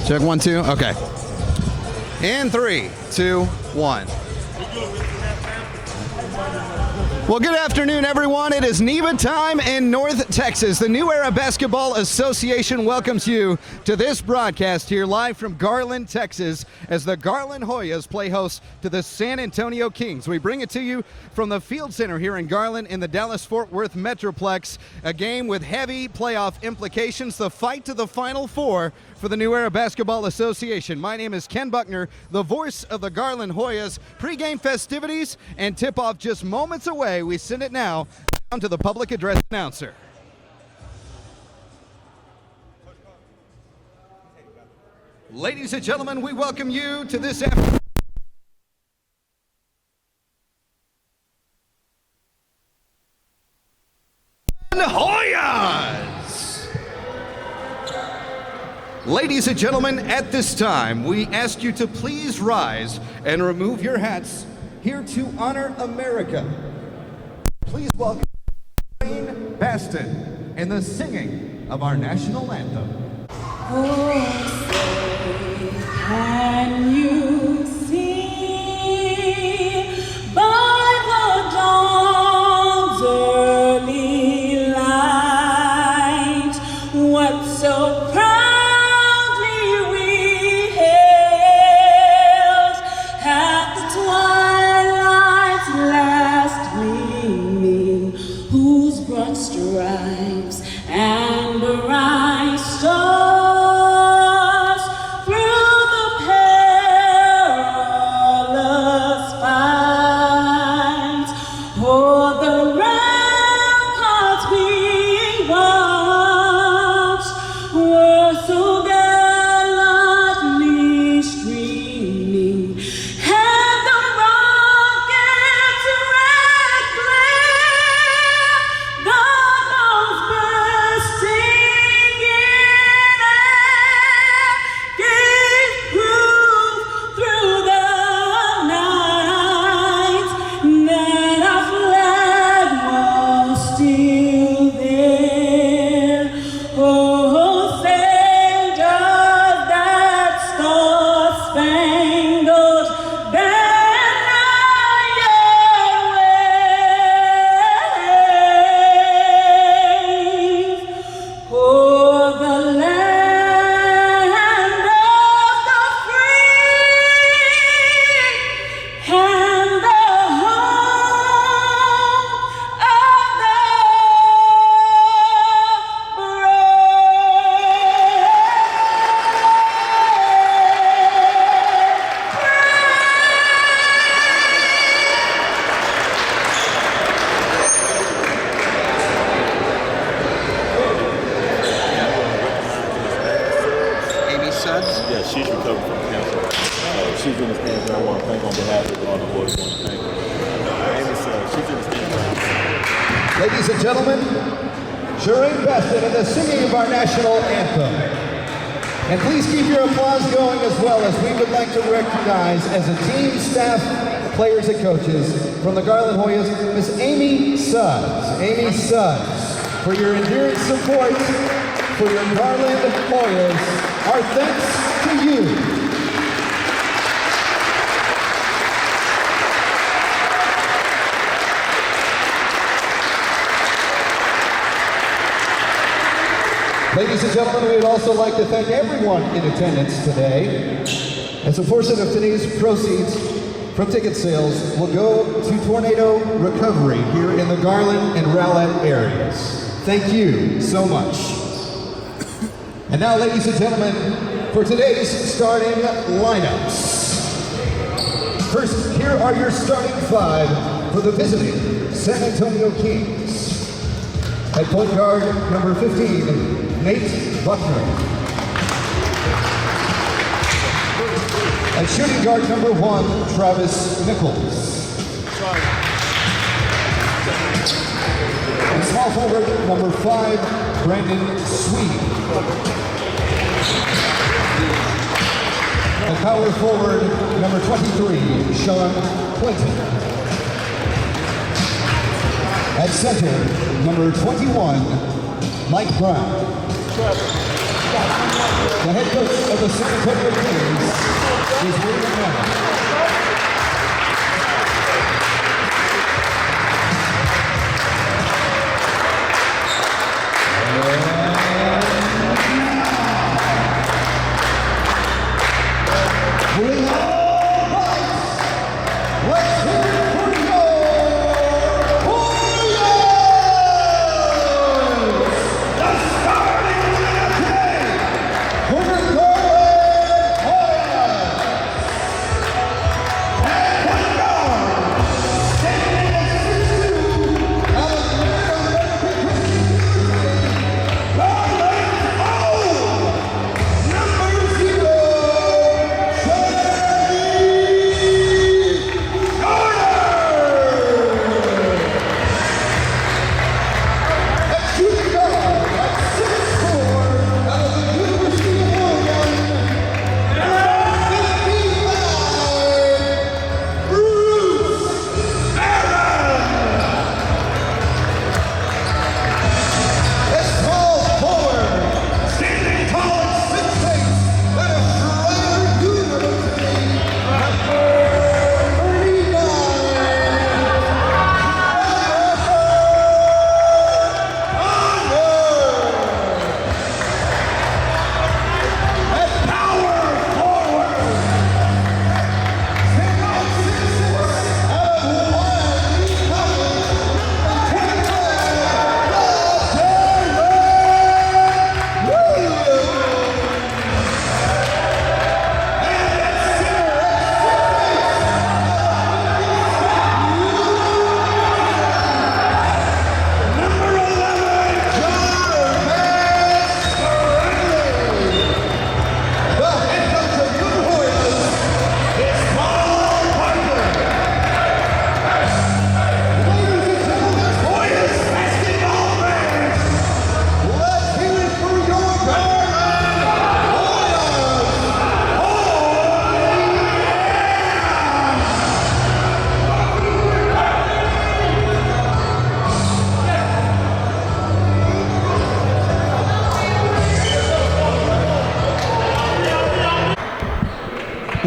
Check 1, 2. Okay. In 3, 2, 1. Well, good afternoon, everyone. It is NEVA time in North Texas. The New Era Basketball Association welcomes you to this broadcast here live from Garland, Texas, as the Garland Hoyas play host to the San Antonio Kings. We bring it to you from the Field Center here in Garland in the Dallas-Fort Worth Metroplex, a game with heavy playoff implications, the fight to the Final Four for the New Era Basketball Association. My name is Ken Buckner, the voice of the Garland Hoyas. Pre-game festivities and tip-off just moments away. We send it now down to the public address announcer. Ladies and gentlemen, we welcome you to this afternoon. Hoyas! Ladies and gentlemen, at this time, we ask you to please rise and remove your hats here to honor America. Please welcome Wayne Baston and the singing of our national anthem. Oh, say, can you see by the dawn's early light what so proudly we hailed at the twilight's last gleaming, whose broad stripes and bright stars through the perilous fight o'er the ramparts being watched were so gallantly streaming, and the rocket's red glare, the bombs bursting in air, gave proof through the night that our flag was still there. Oh, say does that star-spangled banner yet wave o'er the land of the free and the home of the Amy Suggs. Yeah, she's recovered from cancer. She's in the stands, and I want to thank on behalf of all the boys. I want to thank her. Amy said she's in the stands. Ladies and gentlemen, Shireen Beston and the singing of our national anthem. And please keep your applause going as well, as we would like to recognize as a team, staff, players, and coaches from the Garland Hoyas, Miss Amy Suggs. Amy Suggs, for your enduring support for your Garland Hoyas. Our thanks to you. Ladies and gentlemen, we would also like to thank everyone in attendance today, as a portion of today's proceeds from ticket sales will go to tornado recovery here in the Garland and Rowlett areas. Thank you so much. And now, ladies and gentlemen, for today's starting lineups. First, here are your starting five for the visiting San Antonio Kings. At point guard, number 15, Nate Buckner. At shooting guard, number 1, Travis Nichols. And small forward, number 5, Brandon Swede. At power forward, number 23, Sean Clinton. At center, number 21, Mike Brown. The head coach of the San Antonio Kings is William Allen.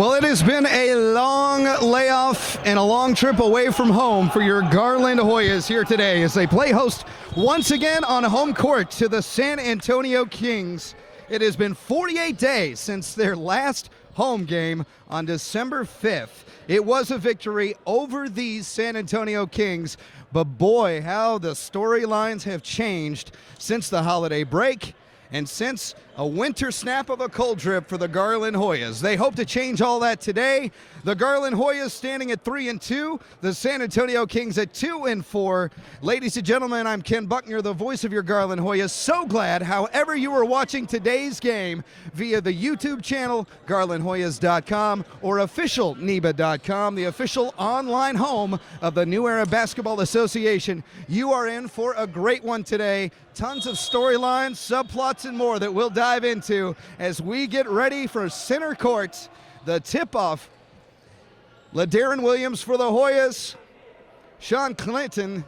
Well, it has been a long layoff and a long trip away from home for your Garland Hoyas here today as they play host once again on home court to the San Antonio Kings. It has been 48 days since their last home game on December 5th. It was a victory over these San Antonio Kings, but boy, how the storylines have changed since the holiday break and since a winter snap of a cold drip for the Garland Hoyas. They hope to change all that today. The Garland Hoyas standing at 3-2, the San Antonio Kings at 2-4. Ladies and gentlemen, I'm Ken Buckner, the voice of your Garland Hoyas. So glad, however you are watching today's game via the YouTube channel, garlandhoyas.com, or officialneba.com, the official online home of the New Era Basketball Association. You are in for a great one today. Tons of storylines, subplots, and more that we'll dive into as we get ready for center court. The tip-off, LaDarren Williams for the Hoyas, Sean Clinton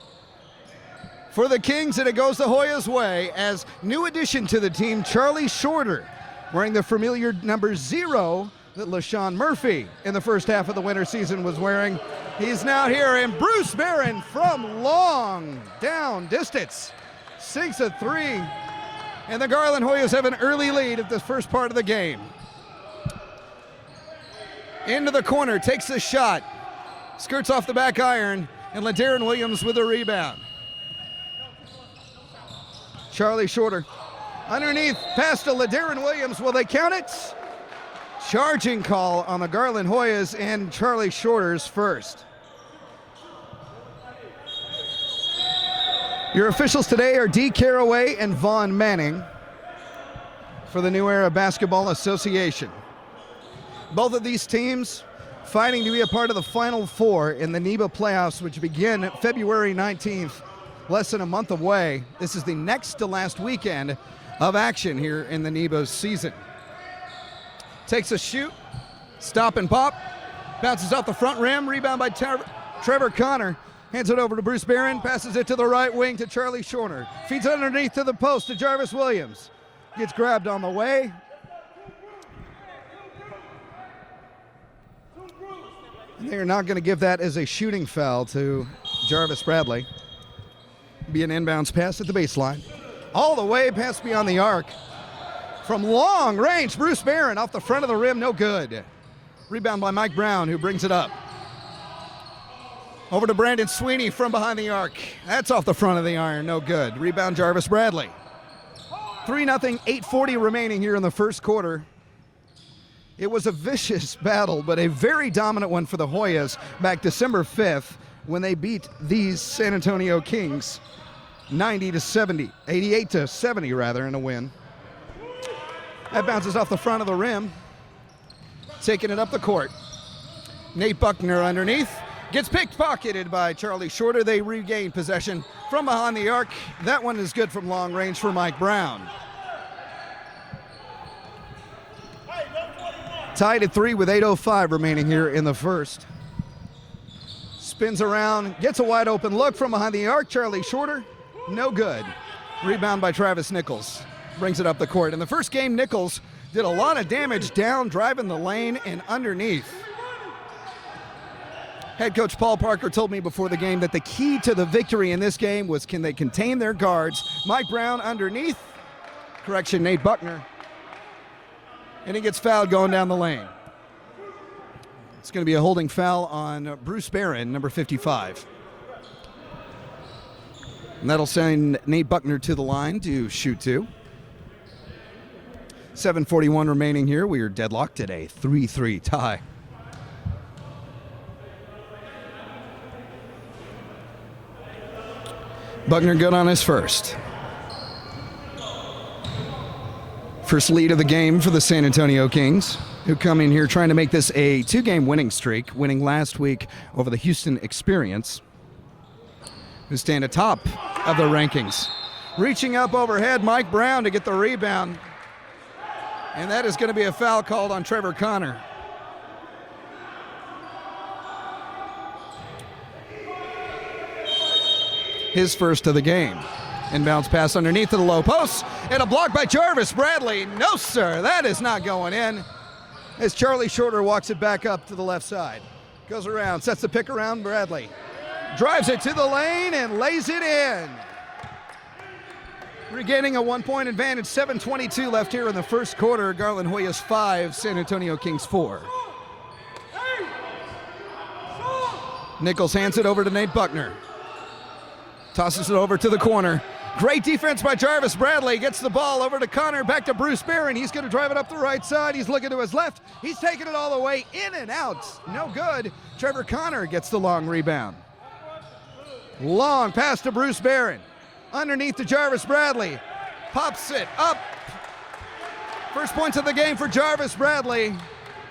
for the Kings, and it goes the Hoyas' way as new addition to the team, Charlie Shorter, wearing the familiar number 0 that LaShawn Murphy in the first half of the winter season was wearing. He's now here, and Bruce Barron from long down distance sinks a 3, and the Garland Hoyas have an early lead at the first part of the game. Into the corner, takes the shot, skirts off the back iron, and LaDarren Williams with a rebound. Charlie Shorter underneath, pass to LaDarren Williams. Will they count it? Charging call on the Garland Hoyas, and Charlie Shorter's first. Your officials today are Dee Caraway and Vaughn Manning for the New Era Basketball Association. Both of these teams fighting to be a part of the Final Four in the NEBA playoffs, which begin February 19th, less than a month away. This is the next to last weekend of action here in the NEBA season. Takes a shoot, stop and pop, bounces off the front rim, rebound by Trevor Connor, hands it over to Bruce Barron, passes it to the right wing to Charlie Shorter, feeds it underneath to the post to Jarvis Williams, gets grabbed on the way, They're not going to give that as a shooting foul to Jarvis Bradley. Be an inbounds pass at the baseline. All the way past beyond the arc. From long range, Bruce Barron off the front of the rim, no good. Rebound by Mike Brown, who brings it up. Over to Brandon Sweeney from behind the arc. That's off the front of the iron, no good. Rebound Jarvis Bradley. 3-0, 8:40 remaining here in the first quarter. It was a vicious battle, but a very dominant one for the Hoyas back December 5th when they beat these San Antonio Kings 90-70, 88-70 rather, in a win. That bounces off the front of the rim, taking it up the court. Nate Buckner underneath, gets pickpocketed by Charlie Shorter. They regain possession from behind the arc. That one is good from long range for Mike Brown. Tied at 3 with 8:05 remaining here in the first. Spins around, gets a wide open look from behind the arc. Charlie Shorter, no good. Rebound by Travis Nichols. Brings it up the court. In the first game, Nichols did a lot of damage down, driving the lane and underneath. Head coach Paul Parker told me before the game that the key to the victory in this game was can they contain their guards. Mike Brown underneath. Correction, Nate Buckner. And he gets fouled going down the lane. It's going to be a holding foul on Bruce Barron, number 55. And that'll send Nate Buckner to the line to shoot 2. 7:41 remaining here. We are deadlocked at a 3-3 tie. Buckner good on his first. First lead of the game for the San Antonio Kings, who come in here trying to make this a 2-game winning streak, winning last week over the Houston Experience, who stand atop of the rankings. Reaching up overhead, Mike Brown to get the rebound. And that is going to be a foul called on Trevor Connor. His first of the game. Inbounds pass underneath to the low post, and a block by Jarvis Bradley. No, sir, that is not going in. As Charlie Shorter walks it back up to the left side. Goes around, sets the pick around Bradley. Drives it to the lane and lays it in. Regaining a 1-point advantage, 7:22 left here in the first quarter. Garland Hoyas 5, San Antonio Kings 4. Nichols hands it over to Nate Buckner. Tosses it over to the corner. Great defense by Jarvis Bradley. Gets the ball over to Connor. Back to Bruce Barron. He's going to drive it up the right side. He's looking to his left. He's taking it all the way in and out. No good. Trevor Connor gets the long rebound. Long pass to Bruce Barron. Underneath to Jarvis Bradley. Pops it up. First points of the game for Jarvis Bradley.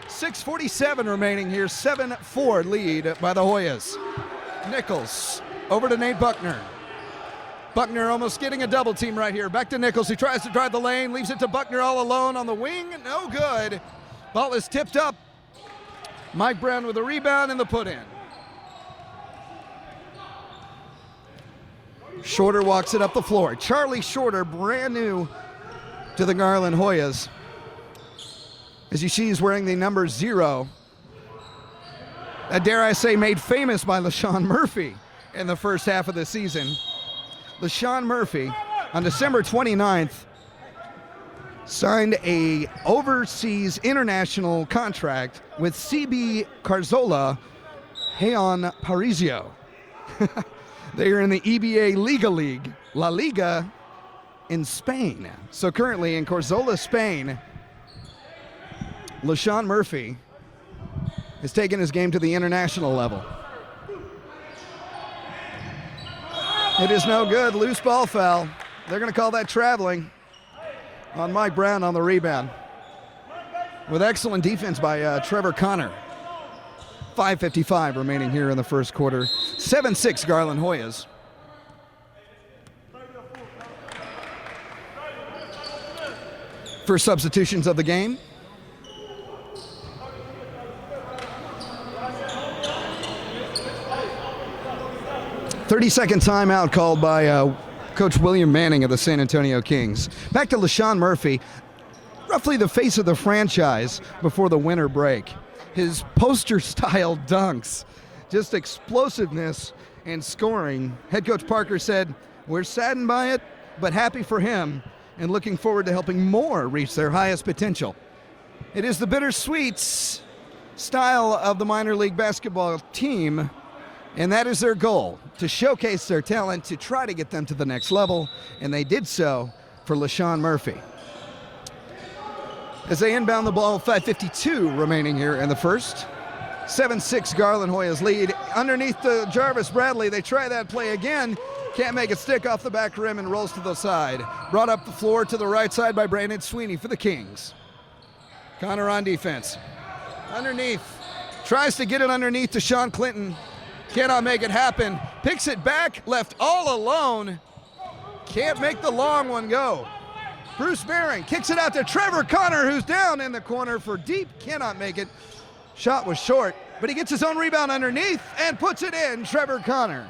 6:47 remaining here. 7-4 lead by the Hoyas. Nichols over to Nate Buckner. Buckner almost getting a double team right here. Back to Nichols. He tries to drive the lane. Leaves it to Buckner all alone on the wing. No good. Ball is tipped up. Mike Brown with a rebound and the put in. Shorter walks it up the floor. Charlie Shorter, brand new to the Garland Hoyas. As you see, he's wearing the number 0. Dare I say, made famous by LaShawn Murphy in the first half of the season. LaShawn Murphy, on December 29th, signed a overseas international contract with CB Carzola Heian Parisio. They are in the EBA Liga League, La Liga, in Spain. So currently in Carzola, Spain, LaShawn Murphy has taken his game to the international level. It is no good. Loose ball foul. They're going to call that traveling on Mike Brown on the rebound. With excellent defense by Trevor Connor. 5:55 remaining here in the first quarter. 7-6 Garland Hoyas. First substitutions of the game. "30-second timeout called by Coach William Manning of the San Antonio Kings. Back to LaShawn Murphy, roughly the face of the franchise before the winter break. his poster-style dunks, just explosiveness and scoring. Head coach Parker said, "We're saddened by it, but happy for him and looking forward to helping more reach their highest potential." It is the bittersweet style of the minor league basketball team, and that is their goal, to showcase their talent, to try to get them to the next level, and they did so for LaShawn Murphy. As they inbound the ball, 5:52 remaining here in the first. 7-6 Garland Hoyas lead. Underneath to Jarvis Bradley, they try that play again. Can't make it stick off the back rim and rolls to the side. Brought up the floor to the right side by Brandon Sweeney for the Kings. Connor on defense. Underneath. Tries to get it underneath to Sean Clinton. Cannot make it happen. Picks it back, left all alone. Can't make the long one go. Bruce Barron kicks it out to Trevor Connor, who's down in the corner for deep. Cannot make it. Shot was short, but he gets his own rebound underneath and puts it in. Trevor Connor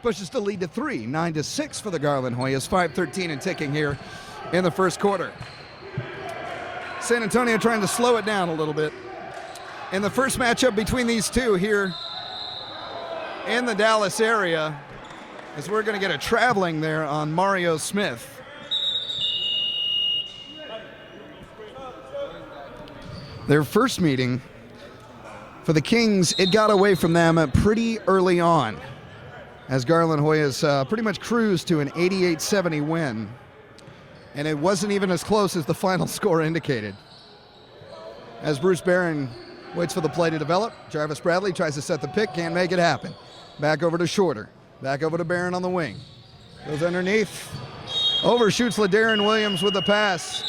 pushes the lead to 3, 9-6 for the Garland Hoyas. 5:13 and ticking here in the first quarter. San Antonio trying to slow it down a little bit. In the first matchup between these two here in the Dallas area, as we're going to get a traveling there on Mario Smith. Their first meeting for the Kings, it got away from them pretty early on, as Garland Hoyas pretty much cruised to an 88-70 win, and it wasn't even as close as the final score indicated. As Bruce Barron waits for the play to develop, Jarvis Bradley tries to set the pick, can't make it happen. Back over to Shorter, back over to Barron on the wing. Goes underneath, overshoots LaDarren Williams with the pass.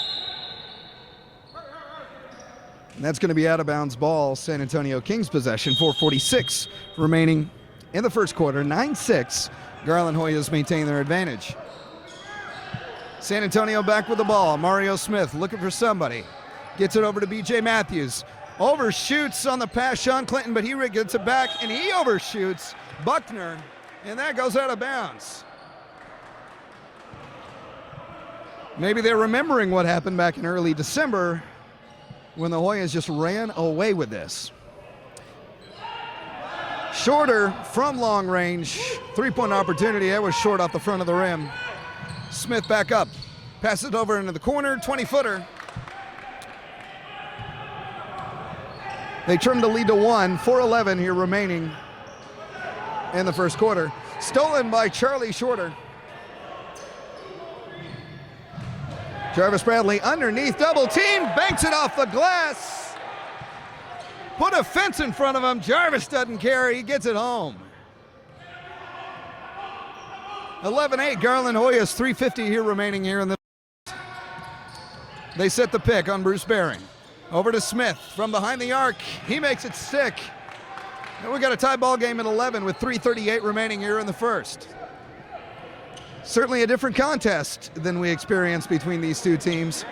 And that's going to be out of bounds ball, San Antonio Kings possession. 4:46 remaining in the first quarter. 9-6. Garland Hoyas maintain their advantage. San Antonio back with the ball. Mario Smith looking for somebody. Gets it over to B.J. Matthews. Overshoots on the pass, Sean Clinton, but he gets it back, and he overshoots Buckner, and that goes out of bounds. Maybe they're remembering what happened back in early December when the Hoyas just ran away with this. Shorter from long range, three-point opportunity. That was short off the front of the rim. Smith back up, passes it over into the corner, 20-footer. They trim the lead to 1, 4:11 here remaining in the first quarter. Stolen by Charlie Shorter. Jarvis Bradley underneath, double team, banks it off the glass. Put a fence in front of him. Jarvis doesn't care, he gets it home. 11-8 Garland Hoyas, 3:50 here remaining here in the. They set the pick on Bruce Barron. Over to Smith from behind the arc. He makes it stick. And we got a tie ball game at 11 with 3:38 remaining here in the first. Certainly a different contest than we experienced between these two teams.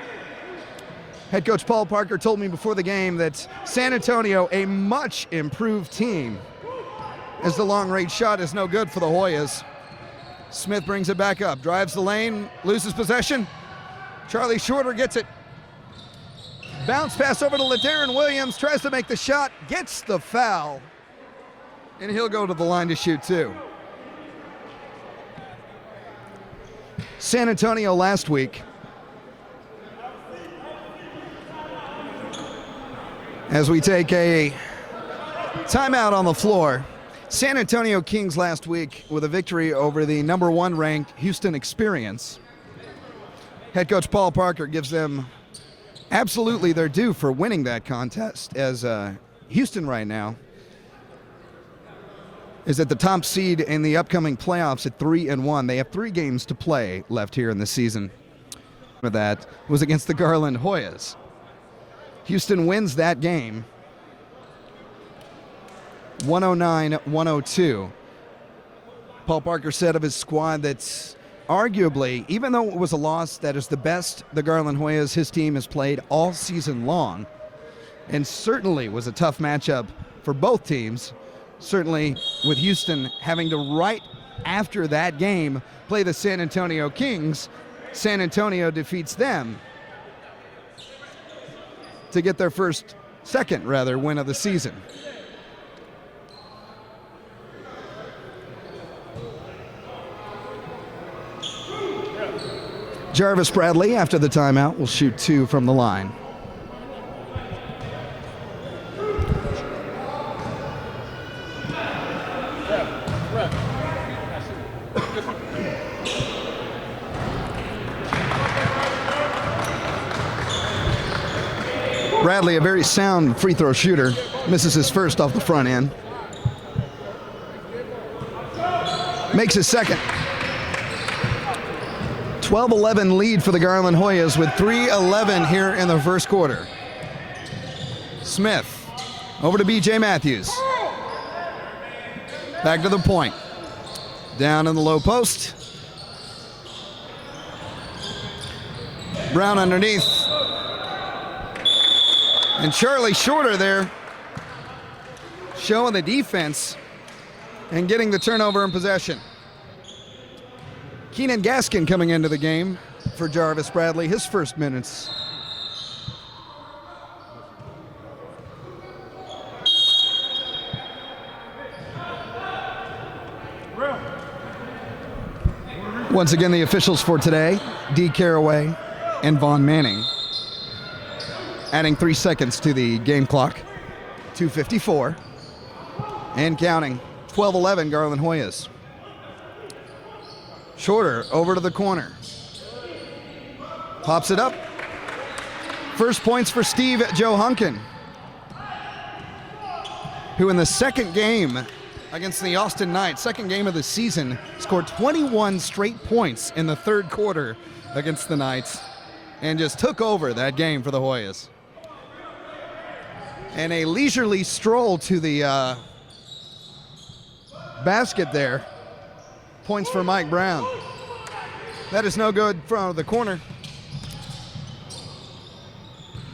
Head coach Paul Parker told me before the game that San Antonio, a much improved team, as the long range shot is no good for the Hoyas. Smith brings it back up, drives the lane, loses possession. Charlie Shorter gets it. Bounce pass over to LaDarren Williams, tries to make the shot, gets the foul, and he'll go to the line to shoot two. San Antonio last week, as we take a timeout on the floor, San Antonio Kings last week with a victory over the number 1 ranked Houston Experience. Head coach Paul Parker gives them absolutely their due for winning that contest, as Houston right now is at the top seed in the upcoming playoffs at 3-1. They have 3 games to play left here in the season. That was against the Garland Hoyas. Houston wins that game 109-102. Paul Parker said of his squad that arguably, even though it was a loss, that is the best the Garland Hoyas, his team, has played all season long, and certainly was a tough matchup for both teams. Certainly with Houston having to, right after that game, play the San Antonio Kings. San Antonio defeats them to get their first second win of the season. Jarvis Bradley, after the timeout, will shoot 2 from the line. Bradley, a very sound free throw shooter, misses his first off the front end. Makes his second. 12-11 lead for the Garland Hoyas with 3:11 here in the first quarter. Smith over to B.J. Matthews. Back to the point. Down in the low post. Brown underneath. And Charlie Shorter there showing the defense and getting the turnover and possession. Keenan Gaskin coming into the game for Jarvis Bradley, his first minutes. Once again, the officials for today, D. Caraway and Vaughn Manning. Adding 3 seconds to the game clock. 2:54 and counting. 12-11 Garland Hoyas. Shorter over to the corner. Pops it up. First points for Steve Joe Hunkin, who in the second game against the Austin Knights, second game of the season, scored 21 straight points in the third quarter against the Knights and just took over that game for the Hoyas. And a leisurely stroll to the basket there. Points for Mike Brown. That is no good from the corner.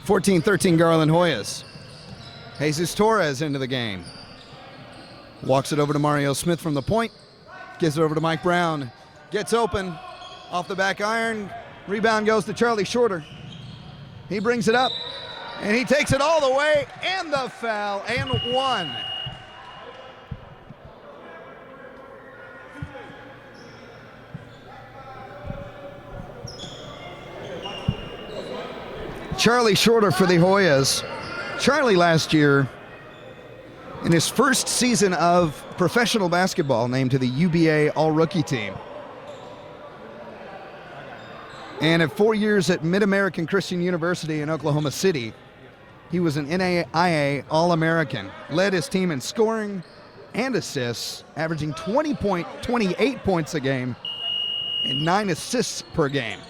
14-13 Garland Hoyas. Jesus Torres into the game. Walks it over to Mario Smith from the point. Gives it over to Mike Brown. Gets open. Off the back iron. Rebound goes to Charlie Shorter. He brings it up. And he takes it all the way. And the foul. And one. Charlie Shorter for the Hoyas. Charlie last year, in his first season of professional basketball, named to the UBA All-Rookie team. And at 4 years at Mid-American Christian University in Oklahoma City, he was an NAIA All-American. Led his team in scoring and assists, averaging 28 points a game and 9 assists per game.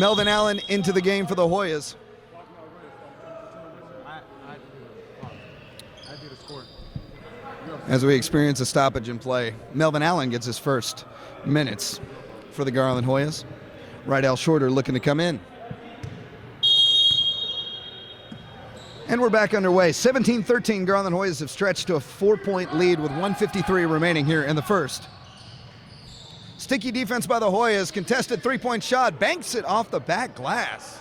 Melvin Allen into the game for the Hoyas. As we experience a stoppage in play, Melvin Allen gets his first minutes for the Garland Hoyas. Rydell Shorter looking to come in. And we're back underway. 17-13 Garland Hoyas have stretched to a 4-point lead with 1:53 remaining here in the first. Sticky defense by the Hoyas. Contested three-point shot. Banks it off the back glass.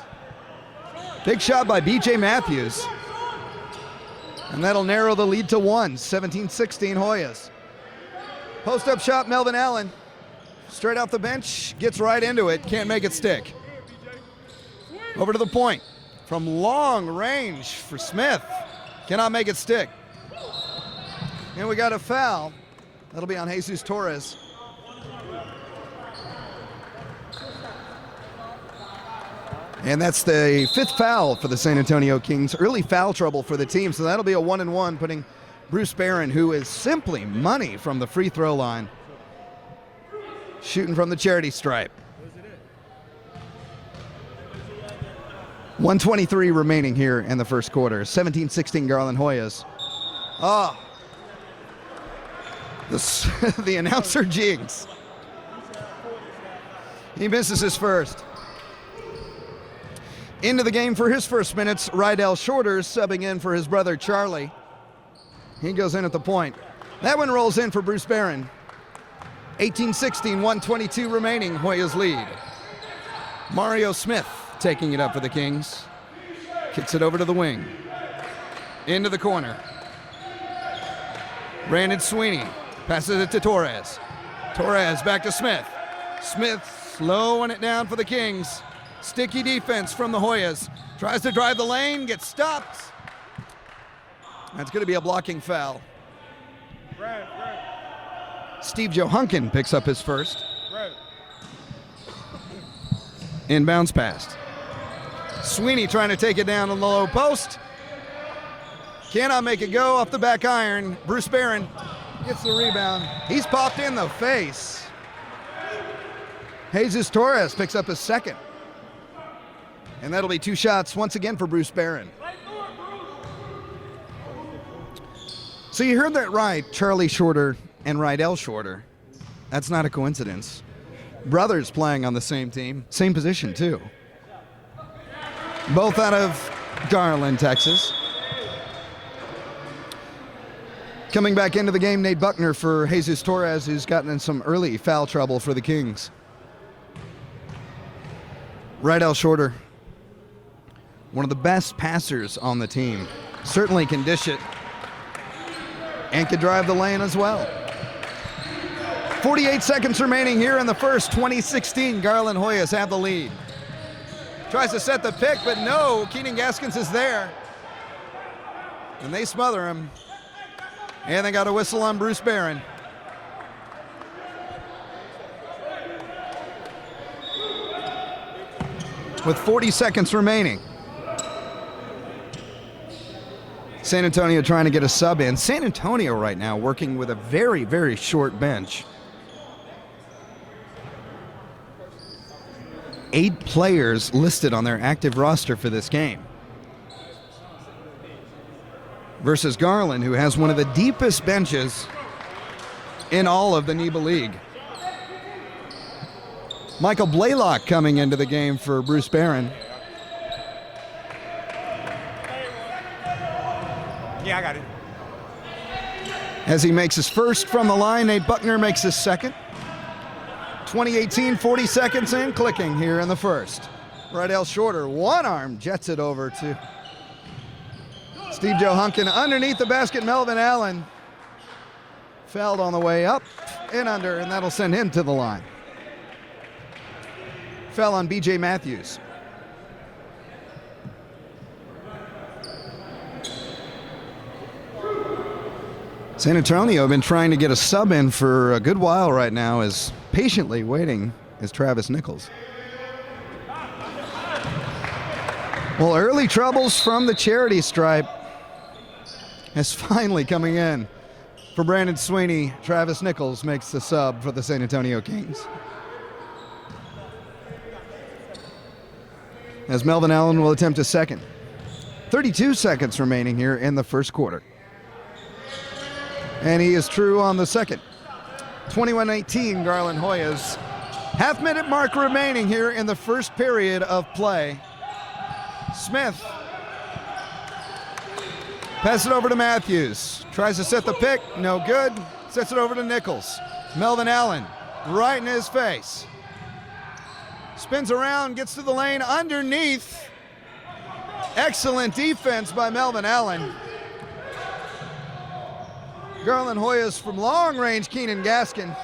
Big shot by B.J. Matthews. And that'll narrow the lead to 1. 17-16 Hoyas. Post-up shot, Melvin Allen. Straight off the bench. Gets right into it. Can't make it stick. Over to the point. From long range for Smith. Cannot make it stick. And we got a foul. That'll be on Jesus Torres. And that's the 5th foul for the San Antonio Kings. Early foul trouble for the team, so that'll be a 1-and-1, putting Bruce Barron, who is simply money from the free throw line, shooting from the charity stripe. 1:23 remaining here in the first quarter. 17-16 Garland Hoyas. The announcer jigs. He misses his first. Into the game for his first minutes, Rydell Shorter subbing in for his brother Charlie. He goes in at the point. That one rolls in for Bruce Barron. 18-16, 1:22 remaining, Hoyas lead. Mario Smith taking it up for the Kings. Kicks it over to the wing. Into the corner. Brandon Sweeney passes it to Torres. Torres back to Smith. Smith slowing it down for the Kings. Sticky defense from the Hoyas. Tries to drive the lane, gets stopped. That's going to be a blocking foul. Steve Johunkin picks up his first. Inbounds pass. Sweeney trying to take it down on the low post. Cannot make it go off the back iron. Bruce Barron gets the rebound. He's popped in the face. Jesus Torres picks up his second. And that'll be 2 shots once again for Bruce Barron. So you heard that right, Charlie Shorter and Rydell Shorter. That's not a coincidence. Brothers playing on the same team, same position too. Both out of Garland, Texas. Coming back into the game, Nate Buckner for Jesus Torres, who's gotten in some early foul trouble for the Kings. Rydell Shorter, one of the best passers on the team. Certainly can dish it and can drive the lane as well. 48 seconds remaining here in the first. 2016, Garland Hoyas have the lead. Tries to set the pick, but no, Keenan Gaskins is there. And they smother him. And they got a whistle on Bruce Barron. With 40 seconds remaining. San Antonio trying to get a sub in. San Antonio right now working with a very, very short bench. 8 players listed on their active roster for this game. Versus Garland, who has one of the deepest benches in all of the NEBA League. Michael Blaylock coming into the game for Bruce Barron. Yeah, I got it. As he makes his first from the line, Nate Buckner makes his second. 2018, 40 seconds in, clicking here in the first. Rydell Shorter, one arm, jets it over to Steve Johunkin. Underneath the basket, Melvin Allen. Fouled on the way up and under, and that'll send him to the line. Foul on B.J. Matthews. San Antonio have been trying to get a sub in for a good while right now, as patiently waiting is Travis Nichols. Well, early troubles from the charity stripe is finally coming in for Brandon Sweeney. Travis Nichols makes the sub for the San Antonio Kings. As Melvin Allen will attempt a second. 32 seconds remaining here in the first quarter. And he is true on the second. 21-18, Garland Hoyas. Half-minute mark remaining here in the first period of play. Smith. Pass it over to Matthews. Tries to set the pick, no good. Sets it over to Nichols. Melvin Allen, right in his face. Spins around, gets to the lane, underneath. Excellent defense by Melvin Allen. Garland Hoyas from long range, Keenan Gaskin.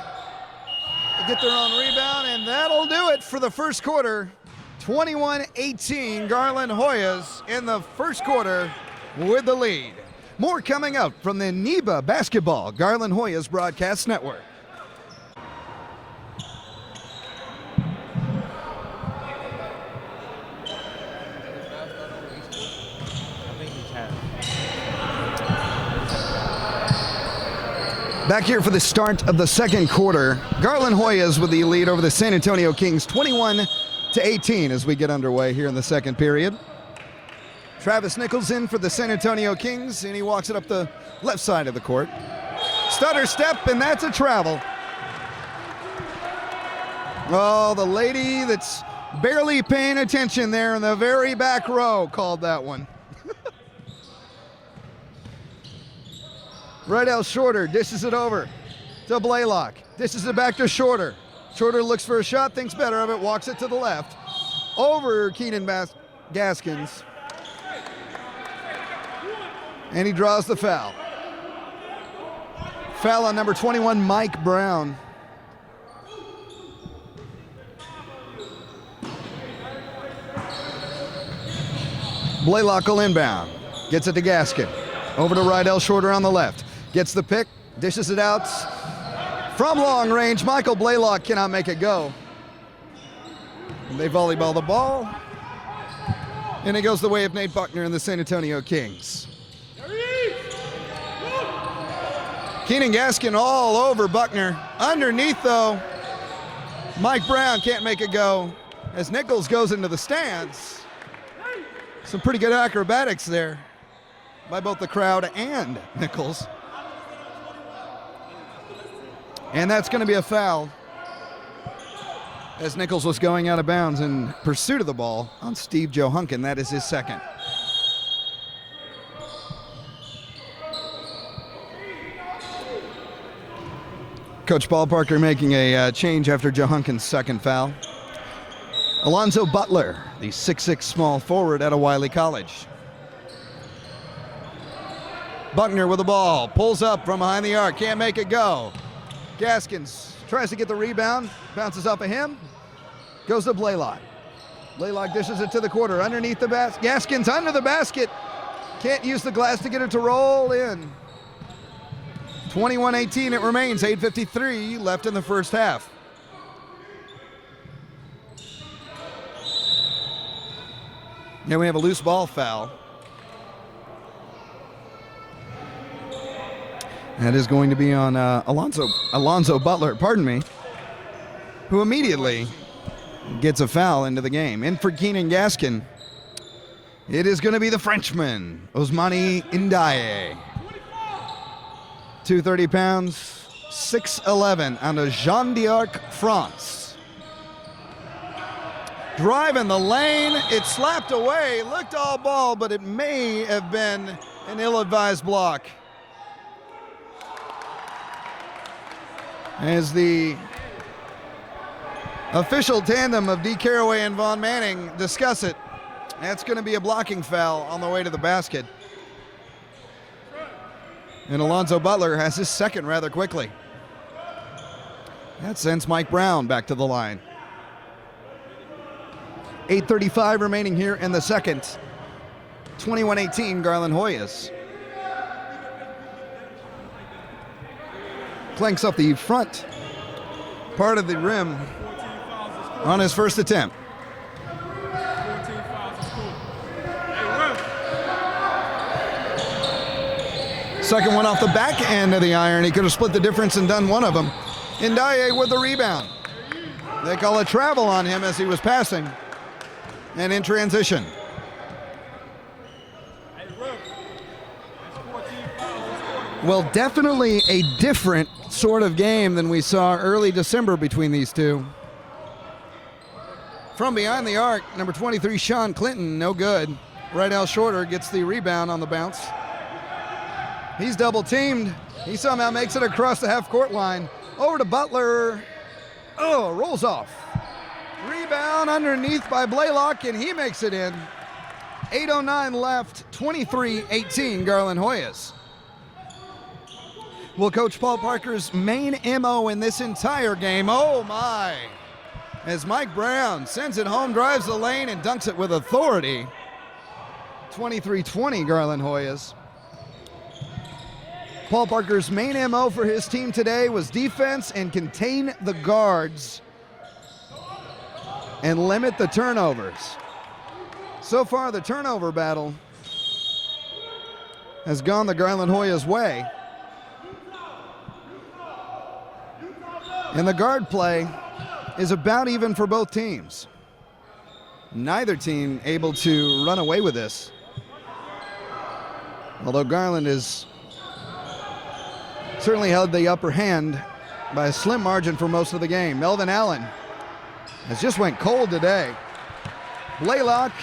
They get their own rebound, and that'll do it for the first quarter. 21-18, Garland Hoyas in the first quarter with the lead. More coming up from the NEBA Basketball Garland Hoyas Broadcast Network. Back here for the start of the second quarter. Garland Hoyas with the lead over the San Antonio Kings, 21-18 as we get underway here in the second period. Travis Nichols in for the San Antonio Kings, and he walks it up the left side of the court. Stutter step, and that's a travel. Oh, the lady that's barely paying attention there in the very back row called that one. Rydell Shorter dishes it over to Blaylock. Dishes it back to Shorter. Shorter looks for a shot, thinks better of it, walks it to the left. Over Keenan Gaskins. And he draws the foul. Foul on number 21, Mike Brown. Blaylock will inbound. Gets it to Gaskin. Over to Rydell Shorter on the left. Gets the pick, dishes it out. From long range, Michael Blaylock cannot make it go. They volleyball the ball. And it goes the way of Nate Buckner and the San Antonio Kings. Keenan Gaskin all over Buckner. Underneath, though, Mike Brown can't make it go as Nichols goes into the stands. Some pretty good acrobatics there by both the crowd and Nichols. And that's going to be a foul as Nichols was going out of bounds in pursuit of the ball on Steve Johunkin. That is his second. Coach Paul Parker making a change after Johunkin's second foul. Alonzo Butler, the 6'6" small forward out of Wiley College. Buckner with the ball, pulls up from behind the arc, can't make it go. Gaskins tries to get the rebound, bounces off of him, goes to Blaylock. Blaylock dishes it to the quarter, underneath the basket. Gaskins under the basket, can't use the glass to get it to roll in. 21-18 it remains, 8:53 left in the first half. Now we have a loose ball foul. That is going to be on Alonzo Butler, who immediately gets a foul into the game. In for Keenan Gaskin, it is going to be the Frenchman, Ousmane Ndiaye. 230 pounds, 6'11", out of Jean d'Arc, France. Driving the lane, it slapped away, looked all ball, but it may have been an ill-advised block. As the official tandem of D. Caraway and Vaughn Manning discuss it, that's going to be a blocking foul on the way to the basket. And Alonzo Butler has his second rather quickly. That sends Mike Brown back to the line. 8:35 remaining here in the second. 21-18 Garland Hoyas. Clanks up the front part of the rim on his first attempt. Second one off the back end of the iron. He could have split the difference and done one of them. Ndiaye with the rebound. They call a travel on him as he was passing and in transition. Well, definitely a different sort of game than we saw early December between these two. From behind the arc, number 23, Sean Clinton, no good. Rydell Shorter gets the rebound on the bounce. He's double teamed. He somehow makes it across the half-court line. Over to Butler. Oh, rolls off. Rebound underneath by Blaylock, and he makes it in. 8:09 left, 23-18 Garland Hoyas. Well, Coach Paul Parker's main MO in this entire game, oh my, as Mike Brown sends it home, drives the lane, and dunks it with authority. 23-20 Garland Hoyas. Paul Parker's main MO for his team today was defense and contain the guards and limit the turnovers. So far, the turnover battle has gone the Garland Hoyas' way. And the guard play is about even for both teams. Neither team able to run away with this. Although Garland has certainly held the upper hand by a slim margin for most of the game. Melvin Allen has just went cold today. Blaylock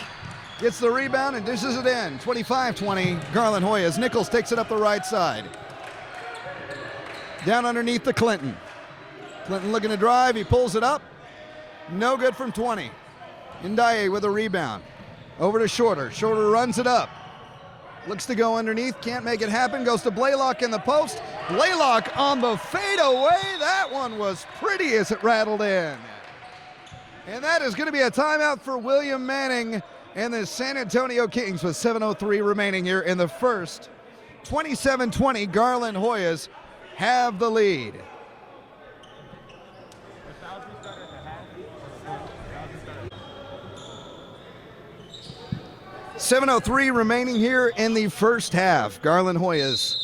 gets the rebound and dishes it in. 25-20 Garland Hoyas. Nichols takes it up the right side. Down underneath the Clinton. Clinton looking to drive, he pulls it up. No good from 20. Ndiaye with a rebound. Over to Shorter. Shorter runs it up. Looks to go underneath, can't make it happen, goes to Blaylock in the post. Blaylock on the fadeaway. That one was pretty as it rattled in. And that is going to be a timeout for William Manning and the San Antonio Kings with 7:03 remaining here in the first. 27-20, Garland Hoyas have the lead. 7:03 remaining here in the first half. Garland Hoyas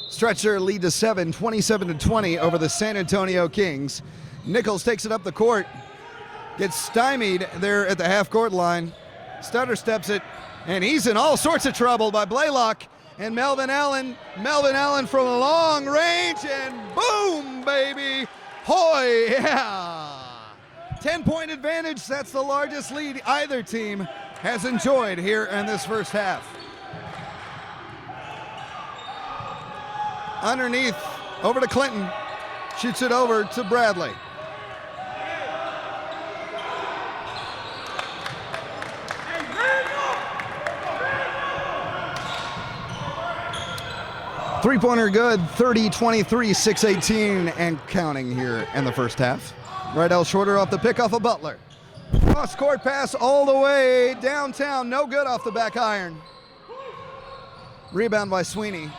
stretch their lead to 7, 27-20 over the San Antonio Kings. Nichols takes it up the court, gets stymied there at the half-court line, stutter steps it, and he's in all sorts of trouble by Blaylock and Melvin Allen. Melvin Allen from long range, and boom, baby! Hoy, yeah! 10-point advantage, that's the largest lead either team has enjoyed here in this first half. Underneath, over to Clinton, shoots it over to Bradley. Three-pointer good, 30-23, 6:18 and counting here in the first half. Rydell Shorter off the pick off of Butler. Cross-court pass all the way downtown, no good off the back iron. Rebound by Sweeney.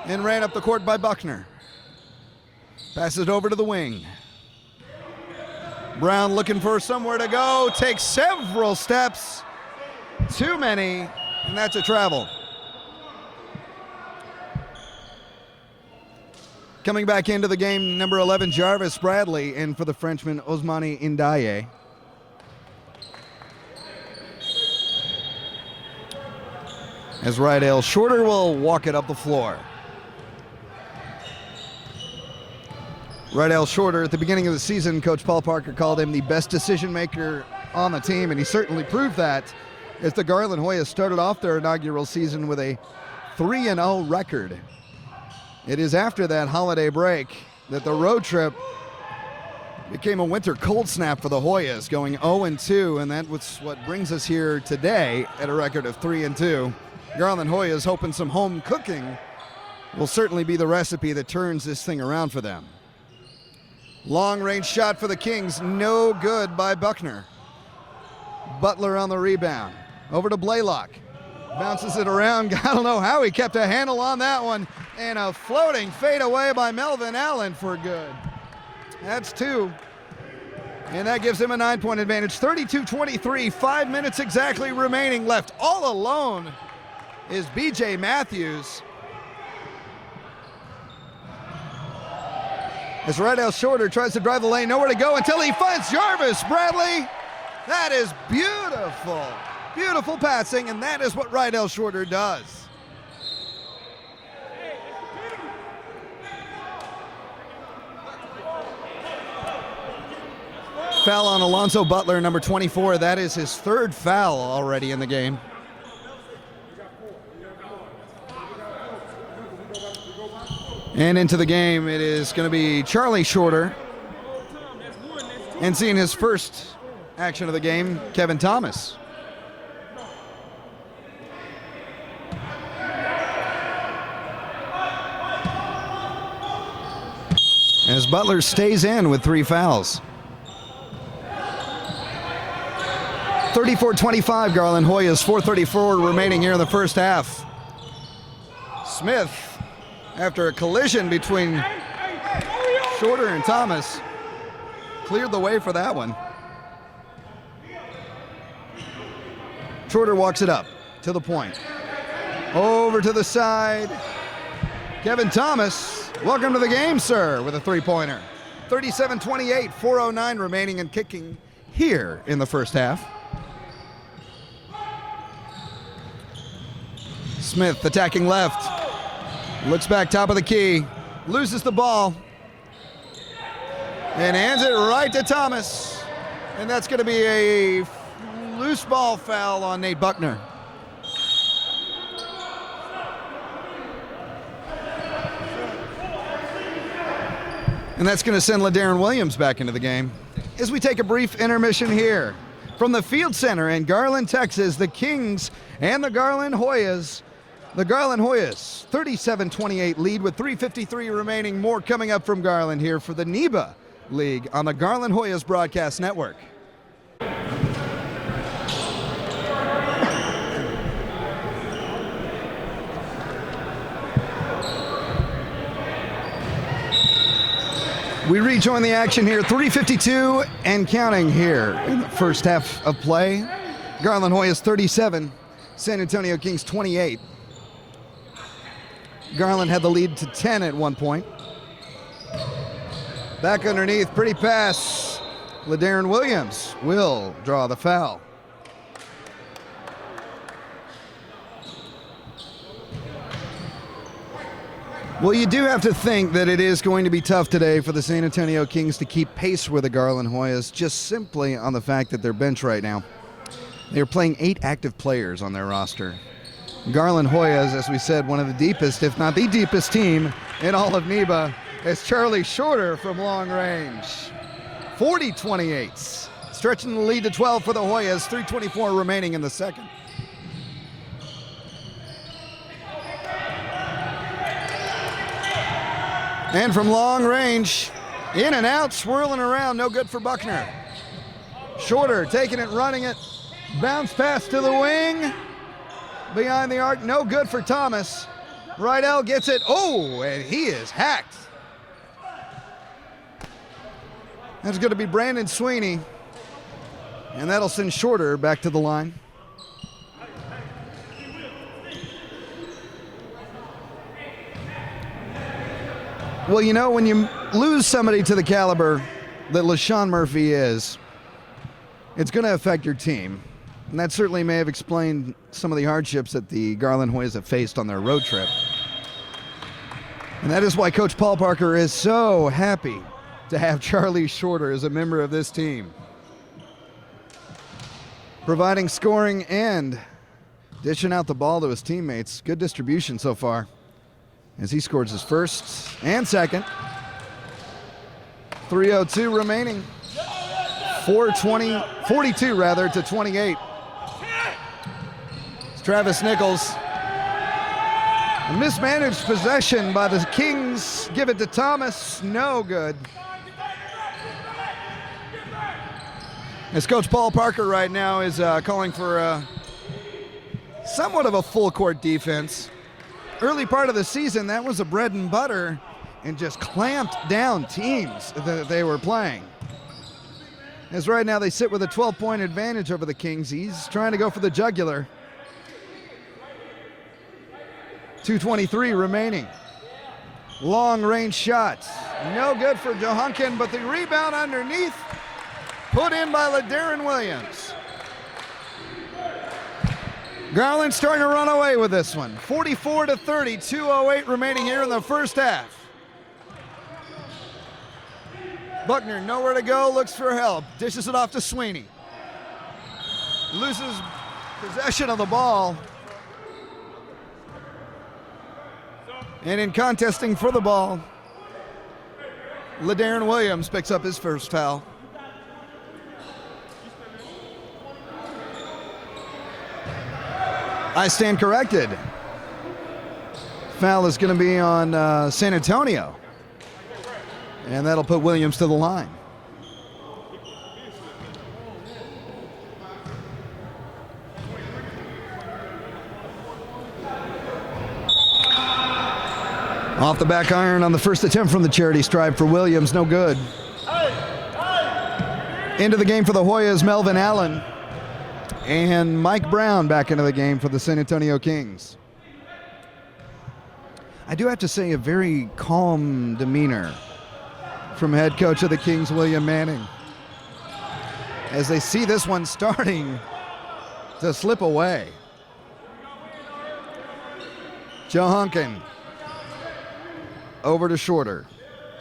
And ran up the court by Buckner. Passes it over to the wing. Brown looking for somewhere to go, takes several steps. Too many, and that's a travel. Coming back into the game, number 11, Jarvis Bradley, and for the Frenchman, Ousmane Ndiaye. As Rydell Shorter will walk it up the floor. Rydell Shorter, at the beginning of the season, Coach Paul Parker called him the best decision maker on the team, and he certainly proved that as the Garland Hoyas started off their inaugural season with a 3-0 record. It is after that holiday break that the road trip became a winter cold snap for the Hoyas, going 0-2, and that was what brings us here today at a record of 3-2. Garland Hoyas hoping some home cooking will certainly be the recipe that turns this thing around for them. Long range shot for the Kings, no good by Buckner. Butler on the rebound, over to Blaylock. Bounces it around, I don't know how he kept a handle on that one, and a floating fadeaway by Melvin Allen for good. That's two, and that gives him a 9-point advantage. 32-23, 5 minutes exactly remaining left. All alone is B.J. Matthews. As Rydell Shorter tries to drive the lane, nowhere to go until he finds Jarvis Bradley. That is beautiful. Beautiful passing, and that is what Rydell Shorter does. Foul on Alonzo Butler, number 24. That is his third foul already in the game. And into the game, it is going to be Charlie Shorter. And seeing his first action of the game, Kevin Thomas. As Butler stays in with 3 fouls. 34-25, Garland Hoyas, 4:34 remaining here in the first half. Smith, after a collision between Shorter and Thomas, cleared the way for that one. Shorter walks it up to the point. Over to the side. Kevin Thomas, welcome to the game, sir, with a 3-pointer. 37-28, 4:09 remaining and kicking here in the first half. Smith attacking left. Looks back top of the key. Loses the ball. And hands it right to Thomas. And that's going to be a loose ball foul on Nate Buckner. And that's going to send LaDarren Williams back into the game. As we take a brief intermission here From the Field Center in Garland, Texas, the Kings and the Garland Hoyas. The Garland Hoyas, 37-28 lead with 3:53 remaining. More coming up from Garland here for the NEBA League on the Garland Hoyas Broadcast Network. We rejoin the action here, 3:52 and counting here in the first half of play. Garland Hoyas 37, San Antonio Kings 28. Garland had the lead to 10 at one point. Back underneath, pretty pass. LaDarren Williams will draw the foul. Well, you do have to think that it is going to be tough today for the San Antonio Kings to keep pace with the Garland Hoyas, just simply on the fact that they're bench right now. They're playing 8 active players on their roster. Garland Hoyas, as we said, one of the deepest, if not the deepest team in all of NEBA, is Charlie Shorter from long range. 40-28, stretching the lead to 12 for the Hoyas, 3:24 remaining in the second. And from long range, in and out, swirling around, no good for Buckner. Shorter taking it, running it, bounce pass to the wing, behind the arc, no good for Thomas. Rydell gets it, oh, and he is hacked. That's going to be Brandon Sweeney, and that'll send Shorter back to the line. Well, you know, when you lose somebody to the caliber that LaShawn Murphy is, it's going to affect your team. And that certainly may have explained some of the hardships that the Garland Hoyas have faced on their road trip. And that is why Coach Paul Parker is so happy to have Charlie Shorter as a member of this team, providing scoring and dishing out the ball to his teammates. Good distribution so far as he scores his first and second. 3:02 remaining. 42 rather to 28. It's Travis Nichols. A mismanaged possession by the Kings. Give it to Thomas. No good. As Coach Paul Parker right now is calling for somewhat of a full court defense. Early part of the season, that was a bread and butter and just clamped down teams that they were playing. As right now they sit with a 12-point advantage over the Kings. He's trying to go for the jugular. 2:23 remaining. Long range shot. No good for Johunkin, but the rebound underneath put in by LaDarren Williams. Garland starting to run away with this one. 44-30, 2:08 remaining here in the first half. Buckner nowhere to go, looks for help, dishes it off to Sweeney. Loses possession of the ball. And in contesting for the ball, LaDarren Williams picks up his first foul. I stand corrected. Foul is going to be on San Antonio. And that'll put Williams to the line. Off the back iron on the first attempt from the charity stripe for Williams, no good. Into the game for the Hoyas, Melvin Allen. And Mike Brown back into the game for the San Antonio Kings. I do have to say, a very calm demeanor from head coach of the Kings, William Manning, as they see this one starting to slip away. Johunkin over to Shorter.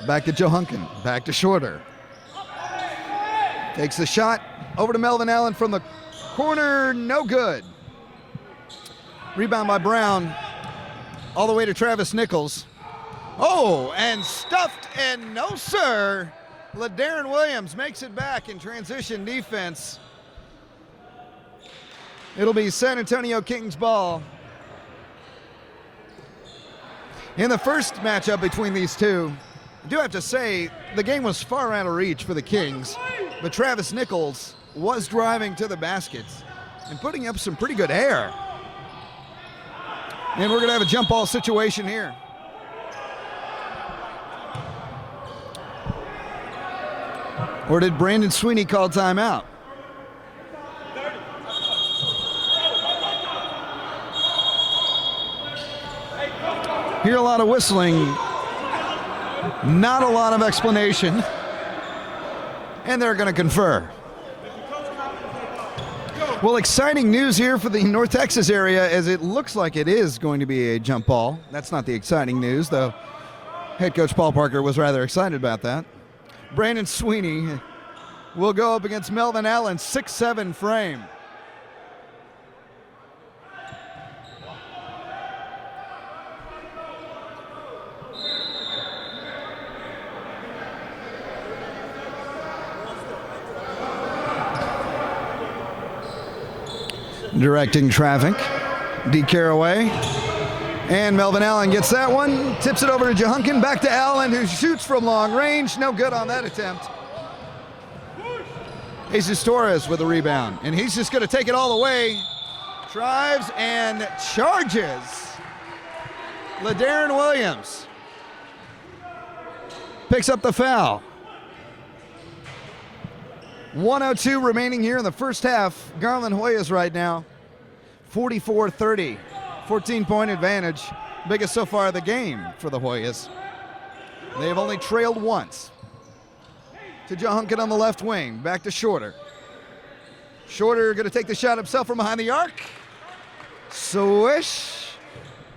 Back to Johunkin. Back to Shorter. Takes the shot over to Melvin Allen from the corner. No good. Rebound by Brown. All the way to Travis Nichols. Oh, and stuffed, and no, sir. LaDarren Williams makes it back in transition defense. It'll be San Antonio Kings ball. In the first matchup between these two, I do have to say the game was far out of reach for the Kings, but Travis Nichols was driving to the baskets and putting up some pretty good air. And we're going to have a jump ball situation here. Or did Brandon Sweeney call timeout? Hear a lot of whistling, not a lot of explanation, and they're going to confer. Well, exciting news here for the North Texas area, as it looks like it is going to be a jump ball. That's not the exciting news, though head coach Paul Parker was rather excited about that. Brandon Sweeney will go up against Melvin Allen's 6'7" frame. Directing traffic, D. Caraway, and Melvin Allen gets that one, tips it over to Jehunkin, back to Allen, who shoots from long range, no good on that attempt. Jesus Torres with a rebound, and he's just gonna take it all the way, drives and charges. LaDarren Williams picks up the foul. 1:02 remaining here in the first half. Garland Hoyas right now, 44-30, 14-point advantage, biggest so far of the game for the Hoyas. They have only trailed once. To Jehunkin on the left wing, back to Shorter. Shorter gonna take the shot himself from behind the arc. Swish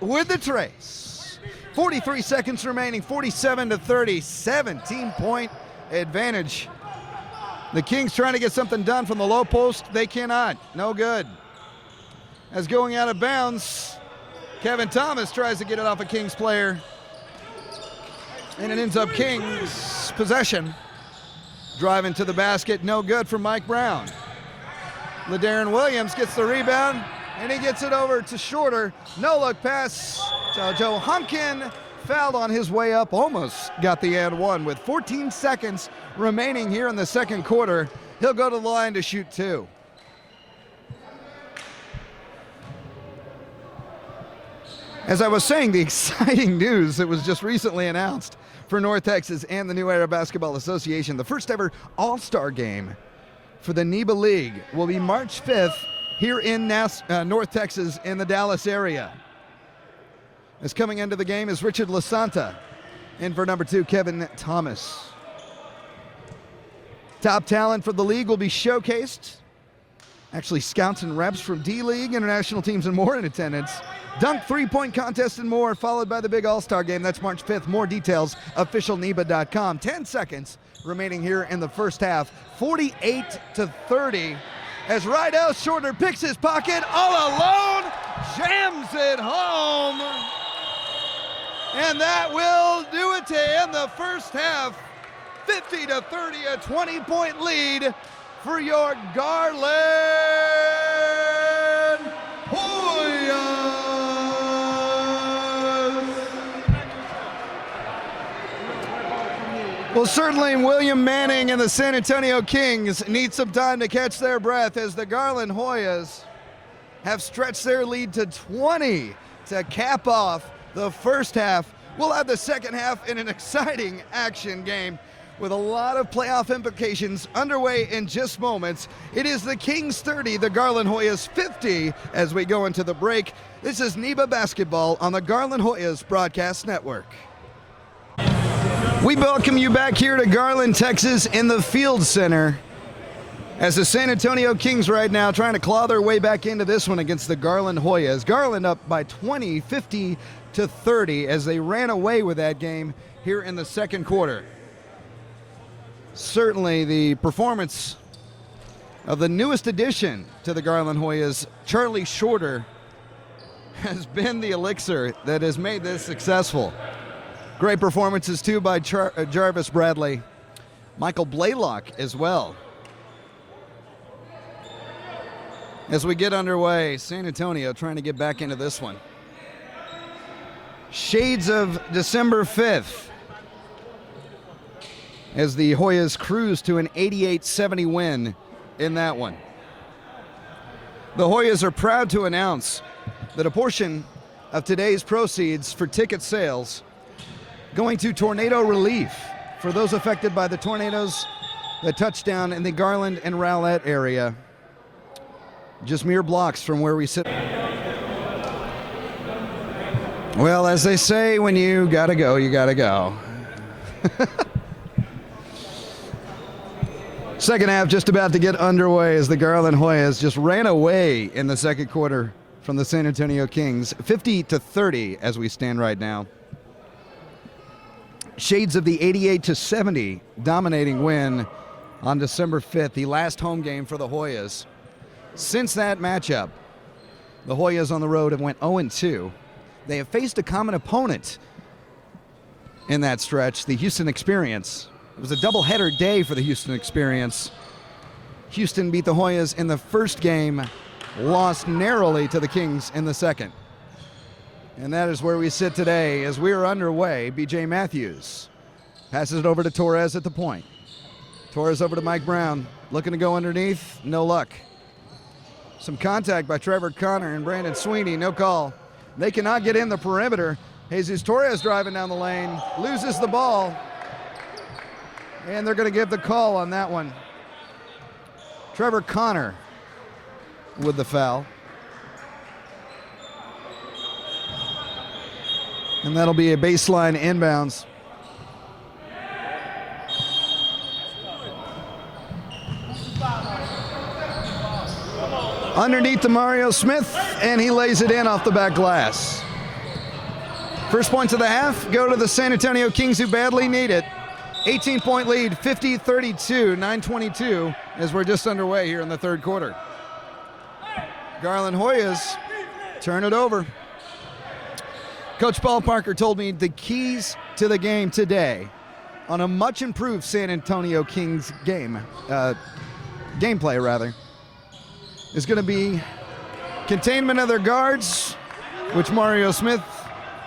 with the trace. 43 seconds remaining, 47-30, 17-point advantage. The Kings trying to get something done from the low post. They cannot. No good. As going out of bounds, Kevin Thomas tries to get it off a Kings player. And it ends up Kings possession. Driving to the basket. No good for Mike Brown. LaDarren Williams gets the rebound, and he gets it over to Shorter. No look pass to Jehunkin. Fouled on his way up, almost got the and one with 14 seconds remaining here in the second quarter. He'll go to the line to shoot two. As I was saying, the exciting news that was just recently announced for North Texas and the New Era Basketball Association, the first ever All-Star game for the NEBA League will be March 5th here in North Texas in the Dallas area. As coming into the game is Richard Lasanta. In for number 2, Kevin Thomas. Top talent for the league will be showcased. Actually, scouts and reps from D-League, international teams, and more in attendance. Dunk three-point contest and more, followed by the big All-Star game. That's March 5th. More details, officialneba.com. 10 seconds remaining here in the first half. 48-30. As Rydell Shorter picks his pocket all alone, jams it home. And that will do it to end the first half. 50-30, a 20-point lead for your Garland Hoyas. Well, certainly William Manning and the San Antonio Kings need some time to catch their breath as the Garland Hoyas have stretched their lead to 20 to cap off the first half. We'll have the second half in an exciting action game with a lot of playoff implications underway in just moments. It is the Kings 30, the Garland Hoyas 50 as we go into the break. This is NEBA Basketball on the Garland Hoyas Broadcast Network. We welcome you back here to Garland, Texas in the Field Center as the San Antonio Kings right now trying to claw their way back into this one against the Garland Hoyas. Garland up by 20, 50-30 as they ran away with that game here in the second quarter. Certainly the performance of the newest addition to the Garland Hoyas, Charlie Shorter, has been the elixir that has made this successful. Great performances too by Jarvis Bradley, Michael Blaylock as well. as we get underway. San Antonio trying to get back into this one. Shades of December 5th as the Hoyas cruise to an 88-70 win in that one. The Hoyas are proud to announce that a portion of today's proceeds for ticket sales going to tornado relief for those affected by the tornadoes that touched down in the Garland and Rowlett area, just mere blocks from where we sit. Well, as they say, when you gotta go, you gotta go. Second half just about to get underway as the Garland Hoyas just ran away in the second quarter from the San Antonio Kings, 50-30 as we stand right now. Shades of the 88-70 dominating win on December 5th, the last home game for the Hoyas. Since that matchup, the Hoyas on the road have went 0-2. They have faced a common opponent in that stretch, the Houston Experience. It was a doubleheader day for the Houston Experience. Houston beat the Hoyas in the first game, lost narrowly to the Kings in the second. And that is where we sit today as we are underway. B.J. Matthews passes it over to Torres at the point. Torres over to Mike Brown, looking to go underneath, no luck. Some contact by Trevor Connor and Brandon Sweeney, no call. They cannot get in the perimeter. Jesus Torres driving down the lane, loses the ball, and they're going to give the call on that one. Trevor Connor with the foul. And that'll be a baseline inbounds. Underneath to Mario Smith, and he lays it in off the back glass. First points of the half go to the San Antonio Kings, who badly need it. 18-point lead, 50-32, 9:22, as we're just underway here in the third quarter. Garland Hoyas turn it over. Coach Paul Parker told me the keys to the game today on a much improved San Antonio Kings gameplay rather, is going to be containment of their guards, which Mario Smith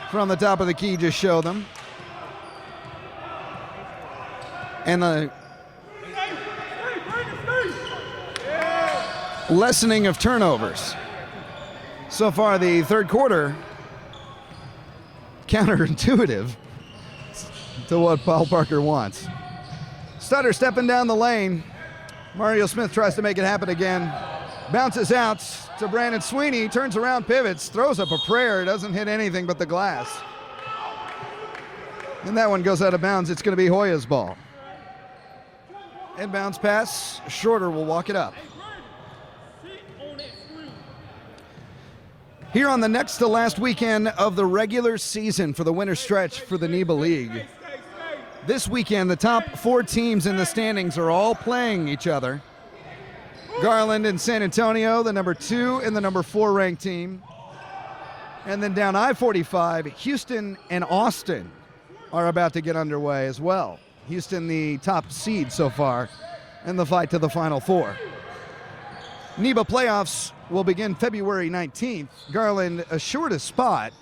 from the top of the key just showed them, and the lessening of turnovers. So far, the third quarter, counterintuitive to what Paul Parker wants. Stutter stepping down the lane. Mario Smith tries to make it happen again. Bounces out to Brandon Sweeney, turns around, pivots, throws up a prayer, doesn't hit anything but the glass. And that one goes out of bounds. It's going to be Hoya's ball. Inbounds pass, Shorter will walk it up. Here on the next to last weekend of the regular season for the winter stretch for the NEBA League. This weekend, the top four teams in the standings are all playing each other. Garland and San Antonio, the number 2 and the number 4 ranked team. And then down I-45, Houston and Austin are about to get underway as well. Houston, the top seed so far, in the fight to the Final Four. NEBA playoffs will begin February 19th. Garland assured a spot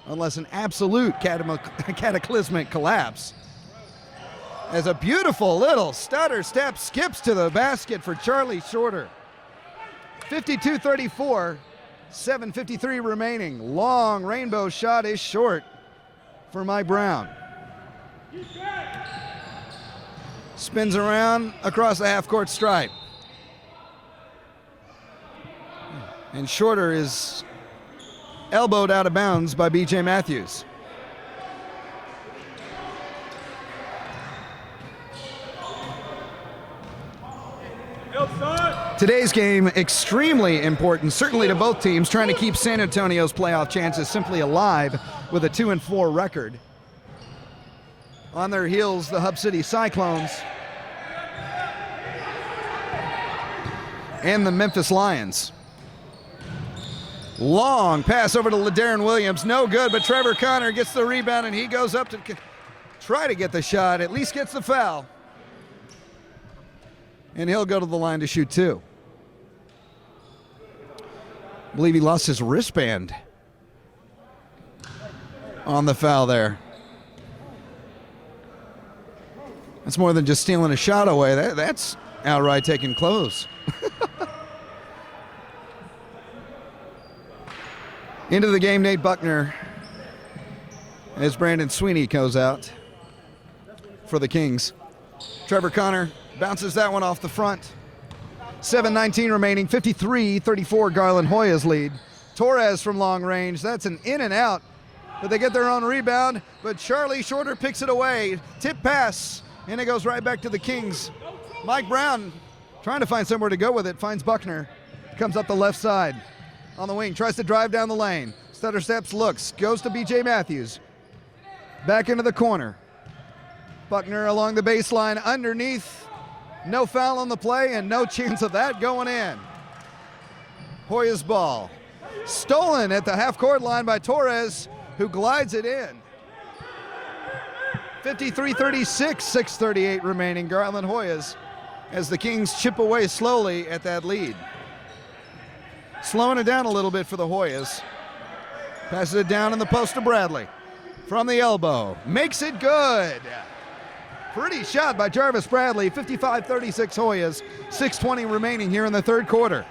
unless an absolute cataclysmic collapse. As a beautiful little stutter step skips to the basket for Charlie Shorter. 52-34, 7:53 remaining. Long rainbow shot is short for Mike Brown. Spins around across the half-court stripe. And Shorter is elbowed out of bounds by B.J. Matthews. Today's game extremely important, certainly to both teams, trying to keep San Antonio's playoff chances simply alive with a 2-4 record. On their heels, the Hub City Cyclones and the Memphis Lions. Long pass over to LaDarren Williams, no good, but Trevor Connor gets the rebound and he goes up to try to get the shot, at least gets the foul. And he'll go to the line to shoot 2. I believe he lost his wristband on the foul there. That's more than just stealing a shot away. That's outright taking clothes. Into the game, Nate Buckner, as Brandon Sweeney goes out for the Kings. Trevor Connor bounces that one off the front. 7:19 remaining, 53-34 Garland Hoyas lead. Torres from long range, that's an in and out, but they get their own rebound, but Charlie Shorter picks it away. Tip pass, and it goes right back to the Kings. Mike Brown trying to find somewhere to go with it, finds Buckner, comes up the left side. On the wing, tries to drive down the lane. Stutter steps, looks, goes to B.J. Matthews. Back into the corner. Buckner along the baseline, underneath. No foul on the play and no chance of that going in. Hoyas ball. Stolen at the half-court line by Torres, who glides it in. 53-36, 6:38 remaining. Garland Hoyas as the Kings chip away slowly at that lead. Slowing it down a little bit for the Hoyas. Passes it down in the post to Bradley. From the elbow. Makes it good. Pretty shot by Jarvis Bradley. 55-36 Hoyas. 6:20 remaining here in the third quarter.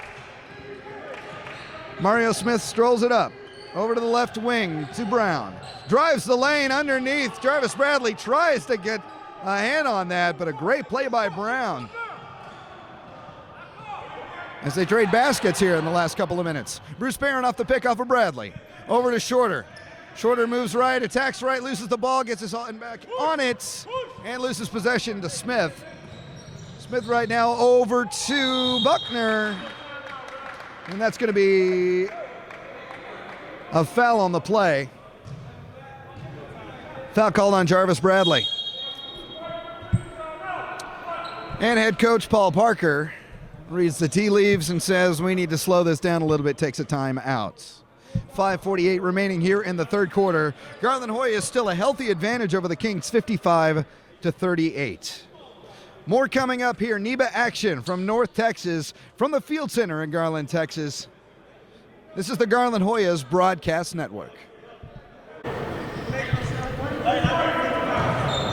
Mario Smith strolls it up. Over to the left wing to Brown. Drives the lane underneath. Jarvis Bradley tries to get a hand on that, but a great play by Brown. As they trade baskets here in the last couple of minutes. Bruce Barron off the pick off of Bradley. Over to Shorter. Shorter moves right, attacks right, loses the ball, gets his hand back on it, and loses possession to Smith. Smith right now over to Buckner. And that's going to be a foul on the play. Foul called on Jarvis Bradley. And head coach Paul Parker reads the tea leaves and says we need to slow this down a little bit, takes a time out. 5:48 remaining here in the third quarter. Garland Hoyas is still a healthy advantage over the Kings, 55-38. More coming up here. NEBA action from North Texas, from the Field Center in Garland, Texas. This is the Garland Hoyas Broadcast Network.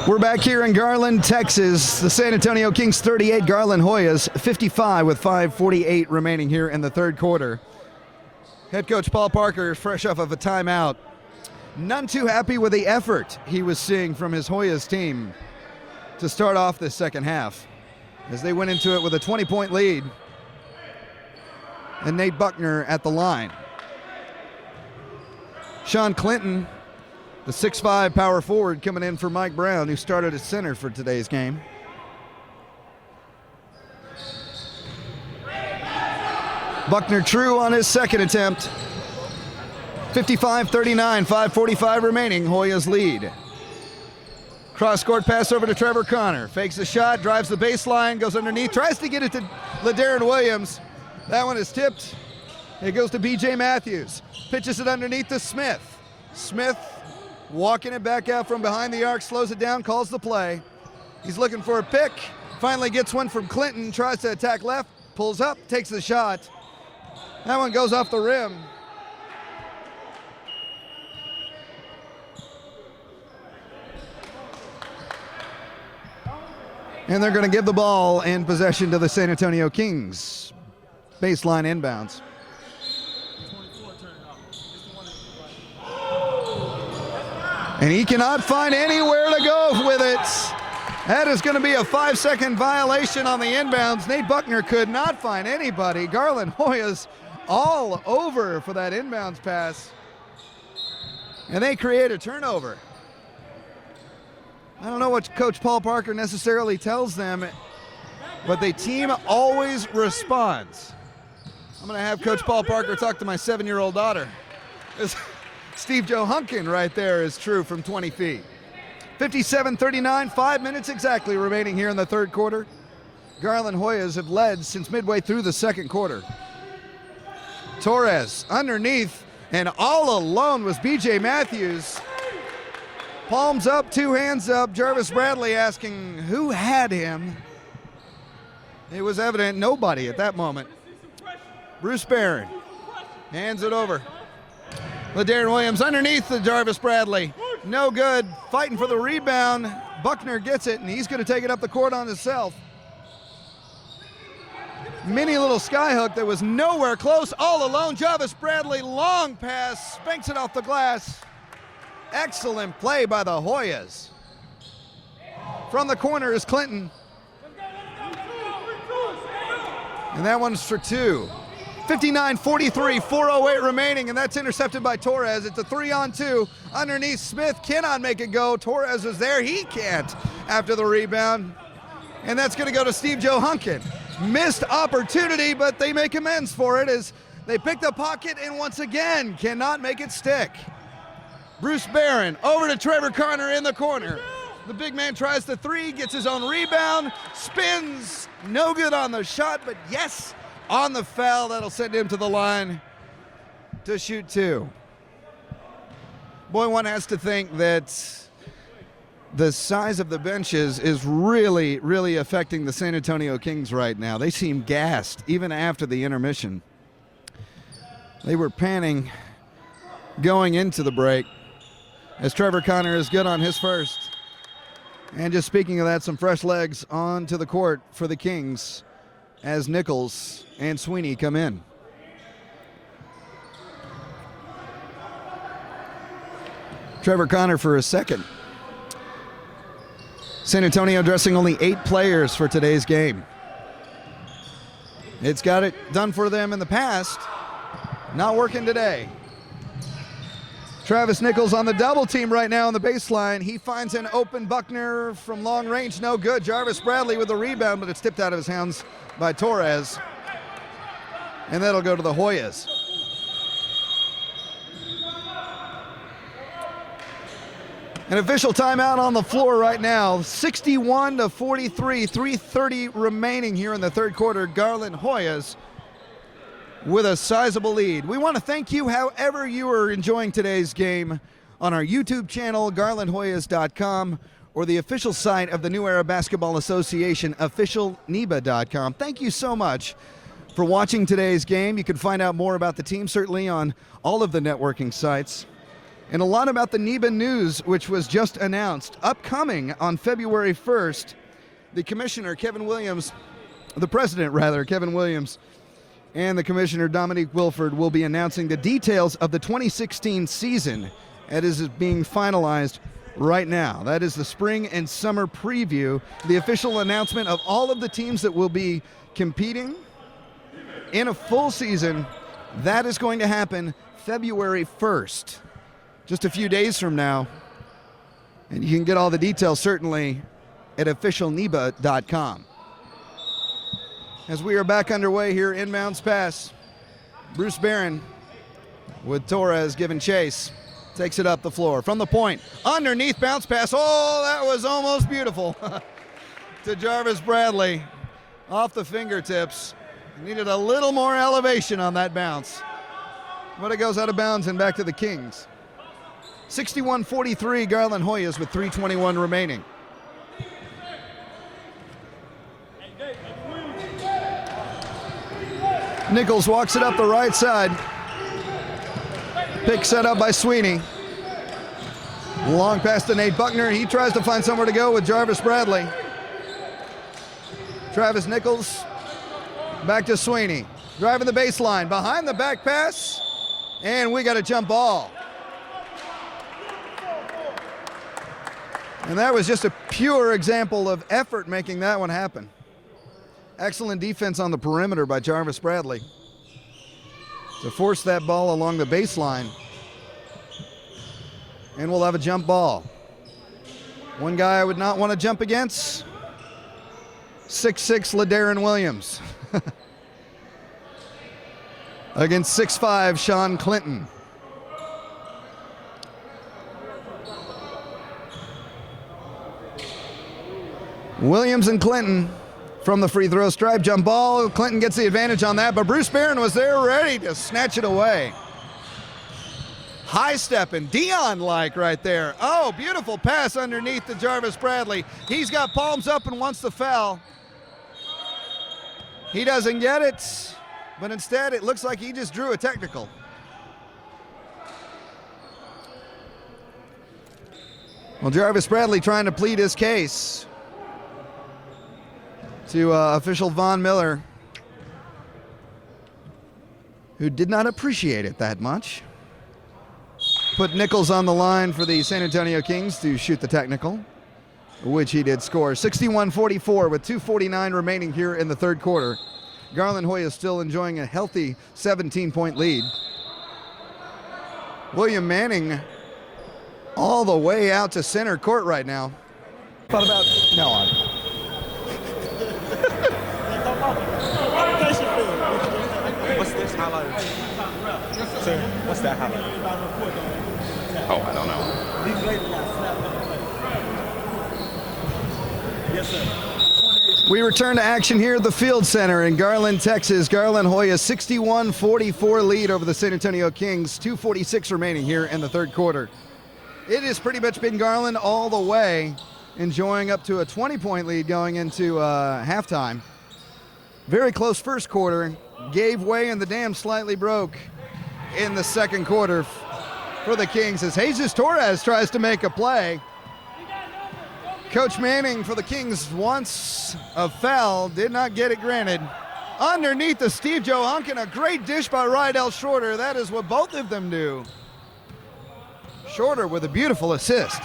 We're back here in Garland, Texas. The San Antonio Kings 38, Garland Hoyas 55 with 5:48 remaining here in the third quarter. Head coach Paul Parker, fresh off of a timeout. None too happy with the effort he was seeing from his Hoyas team to start off this second half, as they went into it with a 20-point lead. And Nate Buckner at the line. Sean Clinton, the 6'5" power forward, coming in for Mike Brown, who started at center for today's game. Buckner true on his second attempt. 55-39, 5:45 remaining, Hoyas lead. Cross-court pass over to Trevor Connor. Fakes the shot, drives the baseline, goes underneath, tries to get it to LaDarren Williams. That one is tipped. It goes to B.J. Matthews. Pitches it underneath to Smith. Smith walking it back out from behind the arc, slows it down, calls the play. He's looking for a pick, finally gets one from Clinton, tries to attack left, pulls up, takes the shot. That one goes off the rim. And they're going to give the ball in possession to the San Antonio Kings. Baseline inbounds. And he cannot find anywhere to go with it. That is going to be a 5-second violation on the inbounds. Nate Buckner could not find anybody. Garland Hoyas all over for that inbounds pass. And they create a turnover. I don't know what Coach Paul Parker necessarily tells them, but the team always responds. I'm going to have Coach Paul Parker talk to my 7-year-old daughter. Steve Joe Hunkin right there is true from 20 feet. 57-39, 5 minutes exactly remaining here in the third quarter. Garland Hoyas have led since midway through the second quarter. Torres underneath, and all alone was B.J. Matthews. Palms up, two hands up. Jarvis Bradley asking who had him. It was evident nobody at that moment. Bruce Barron Hands it over. LaDarren Williams underneath the Jarvis Bradley. No good. Fighting for the rebound. Buckner gets it, and he's going to take it up the court on himself. Mini little skyhook that was nowhere close. All alone. Jarvis Bradley, long pass. Spanks it off the glass. Excellent play by the Hoyas. From the corner is Clinton. And that one's for two. 59-43, 4:08 remaining, and that's intercepted by Torres. It's a 3-on-2 underneath. Smith cannot make it go. Torres is there. He can't after the rebound. And that's going to go to Steve Joe Hunkin. Missed opportunity, but they make amends for it as they pick the pocket and once again cannot make it stick. Bruce Barron over to Trevor Connor in the corner. The big man tries the three, gets his own rebound, spins, no good on the shot, but yes, on the foul. That'll send him to the line to shoot two. Boy, one has to think that the size of the benches is really, really affecting the San Antonio Kings right now. They seem gassed even after the intermission. They were panning going into the break as Trevor Connor is good on his first. And just speaking of that, some fresh legs onto the court for the Kings as Nichols and Sweeney come in. Trevor Connor for a second. San Antonio dressing only 8 players for today's game. It's got it done for them in the past. Not working today. Travis Nichols on the double team right now on the baseline. He finds an open Buckner from long range. No good. Jarvis Bradley with the rebound, but it's tipped out of his hands by Torres. And that'll go to the Hoyas. An official timeout on the floor right now. 61-43, 3:30 remaining here in the third quarter. Garland Hoyas with a sizable lead. We want to thank you however you are enjoying today's game on our YouTube channel, garlandhoyas.com, or the official site of the New Era Basketball Association, officialneba.com. Thank you so much for watching today's game. You can find out more about the team certainly on all of the networking sites, and a lot about the NEBA news, which was just announced. Upcoming on February 1st, the commissioner, Kevin Williams, the president rather, Kevin Williams, and the commissioner, Dominique Wilford, will be announcing the details of the 2016 season. That is being finalized right now. That is the spring and summer preview, the official announcement of all of the teams that will be competing in a full season. That is going to happen February 1st, just a few days from now. And you can get all the details certainly at officialneba.com. As we are back underway here, inbounds pass. Bruce Barron with Torres giving chase. Takes it up the floor from the point. Underneath bounce pass. Oh, that was almost beautiful. To Jarvis Bradley. Off the fingertips. Needed a little more elevation on that bounce. But it goes out of bounds and back to the Kings. 61-43, Garland Hoyas with 3:21 remaining. Nichols walks it up the right side. Pick set up by Sweeney. Long pass to Nate Buckner. He tries to find somewhere to go with Jarvis Bradley. Travis Nichols back to Sweeney. Driving the baseline. Behind the back pass. And we got a jump ball. And that was just a pure example of effort making that one happen. Excellent defense on the perimeter by Jarvis Bradley to force that ball along the baseline. And we'll have a jump ball. One guy I would not want to jump against, 6'6" LaDarren Williams. Against 6'5" Sean Clinton. Williams and Clinton from the free throw stripe. Jump ball. Clinton gets the advantage on that, but Bruce Barron was there ready to snatch it away. High stepping, Dion-like right there. Oh, beautiful pass underneath to Jarvis Bradley. He's got palms up and wants the foul. He doesn't get it, but instead it looks like he just drew a technical. Well, Jarvis Bradley trying to plead his case to official Von Miller, who did not appreciate it that much. Put Nichols on the line for the San Antonio Kings to shoot the technical, which he did score. 61-44 with 2:49 remaining here in the third quarter. Garland Hoyas still enjoying a healthy 17-point lead. William Manning all the way out to center court right now. Thought about no on. What's this highlight? Sir, what's that highlight? Oh, I don't know. Yes, sir. We return to action here at the Field Center in Garland, Texas. Garland Hoyas 61-44 lead over the San Antonio Kings. 2:46 remaining here in the third quarter. It has pretty much been Garland all the way, enjoying up to a 20-point lead going into halftime. Very close first quarter. Gave way and the dam slightly broke in the second quarter for the Kings as Jesus Torres tries to make a play. Coach Manning for the Kings wants a foul, did not get it granted. Underneath the Steve Johunkin, a great dish by Rydell Shorter. That is what both of them do. Shorter with a beautiful assist.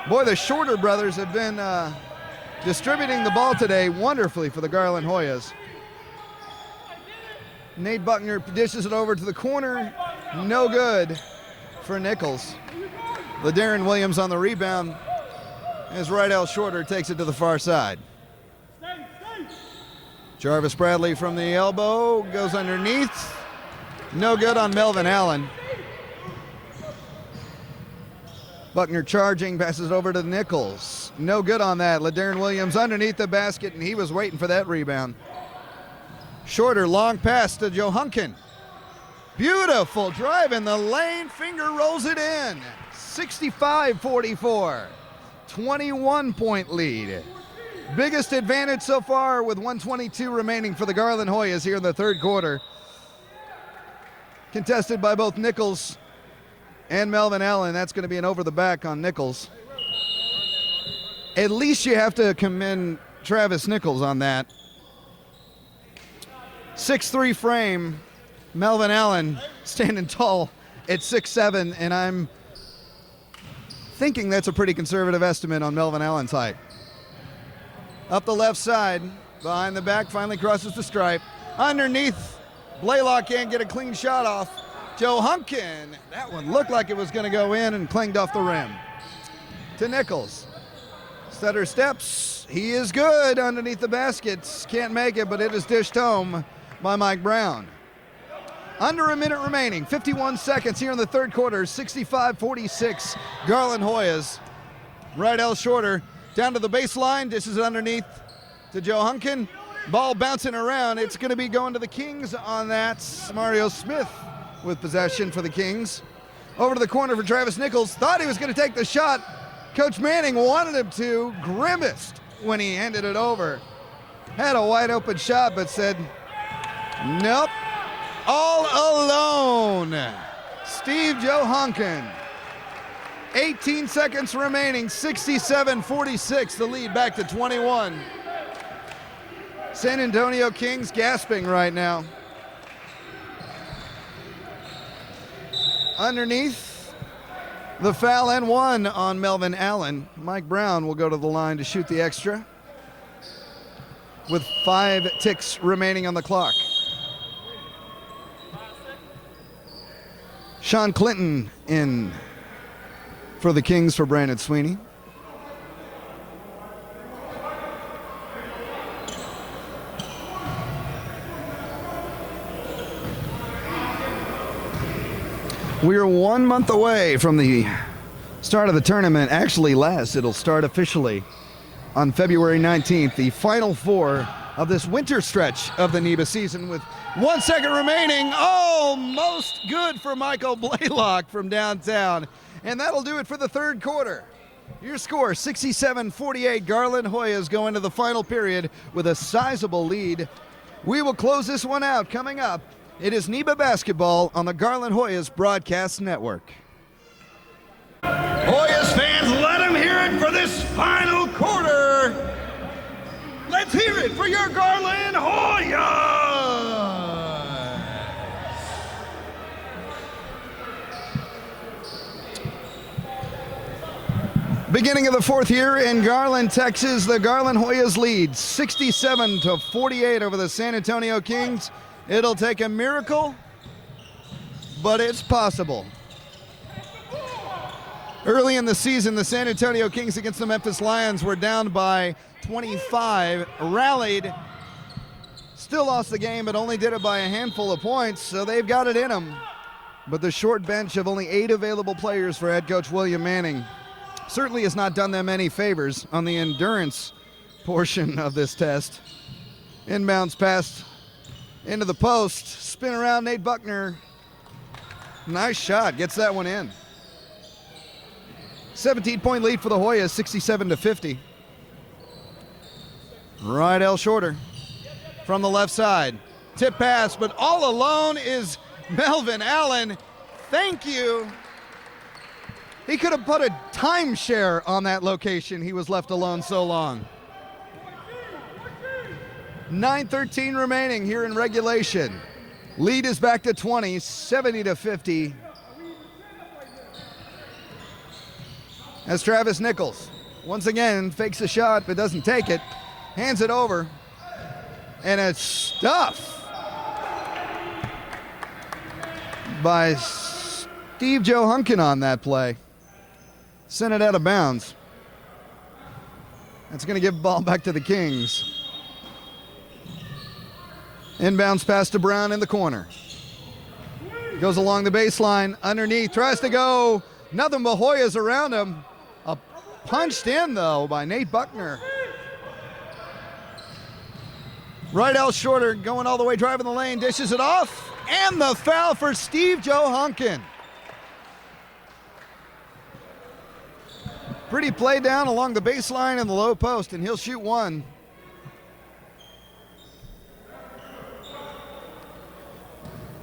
Boy, the Shorter brothers have been distributing the ball today wonderfully for the Garland Hoyas. Nate Buckner dishes it over to the corner. No good for Nichols. LaDarren Williams on the rebound as Rydell Shorter takes it to the far side. Jarvis Bradley from the elbow goes underneath. No good on Melvin Allen. Buckner charging, passes it over to Nichols. No good on that. LaDarren Williams underneath the basket, and he was waiting for that rebound. Shorter, long pass to Johunkin. Beautiful drive in the lane, finger rolls it in. 65-44, 21-point lead. Biggest advantage so far with 1:22 remaining for the Garland Hoyas here in the third quarter. Contested by both Nichols and Melvin Allen. That's going to be an over the back on Nichols. At least you have to commend Travis Nichols on that. 6'3" frame, Melvin Allen standing tall at 6'7", and I'm thinking that's a pretty conservative estimate on Melvin Allen's height. Up the left side, behind the back, finally crosses the stripe. Underneath, Blaylock can't get a clean shot off. Johunkin, that one looked like it was going to go in and clanged off the rim. To Nichols. Stutter steps, he is good underneath the baskets. Can't make it, but it is dished home by Mike Brown. Under a minute remaining, 51 seconds here in the third quarter, 65-46, Garland Hoyas. Rydell Shorter down to the baseline, dishes it underneath to Johunkin. Ball bouncing around, it's going to be going to the Kings on that. Mario Smith with possession for the Kings. Over to the corner for Travis Nichols, thought he was going to take the shot. Coach Manning wanted him to, grimaced when he handed it over. Had a wide open shot, but said, nope, all alone. Steve Johunkin. 18 seconds remaining, 67-46, the lead back to 21. San Antonio Kings gasping right now. Underneath, the foul and one on Melvin Allen. Mike Brown will go to the line to shoot the extra with 5 ticks remaining on the clock. Sean Clinton in for the Kings for Brandon Sweeney. We are 1 month away from the start of the tournament. Actually, it'll start officially on February 19th, the final four of this winter stretch of the NEBA season with 1 second remaining. Almost good for Michael Blaylock from downtown. And that'll do it for the third quarter. Your score, 67-48. Garland Hoyas go into the final period with a sizable lead. We will close this one out coming up. It is NEBA basketball on the Garland Hoyas Broadcast Network. Hoyas fans for your Garland Hoyas. Beginning of the fourth here in Garland, Texas, the Garland Hoyas lead 67-48 over the San Antonio Kings. It'll take a miracle, but it's possible. Early in the season, the San Antonio Kings against the Memphis Lions were down by 25, rallied, still lost the game, but only did it by a handful of points, so they've got it in them. But the short bench of only 8 available players for head coach William Manning certainly has not done them any favors on the endurance portion of this test. Inbounds pass into the post, spin around Nate Buckner. Nice shot, gets that one in. 17-point lead for the Hoyas, 67-50. Rydell Shorter from the left side. Tip pass, but all alone is Melvin Allen. Thank you. He could have put a timeshare on that location. He was left alone so long. 9:13 remaining here in regulation. Lead is back to 20, 70-50. As Travis Nichols once again fakes a shot but doesn't take it, hands it over, and it's stuffed by Steve Joe Hunkin on that play. Sent it out of bounds. That's going to give the ball back to the Kings. Inbounds pass to Brown in the corner. Goes along the baseline, underneath, tries to go. Nothing but Hoyas around him. Punched in, though, by Nate Buckner. Rydell Shorter going all the way, driving the lane, dishes it off, and the foul for Steve Joe Hunkin. Pretty play down along the baseline and the low post, and he'll shoot one.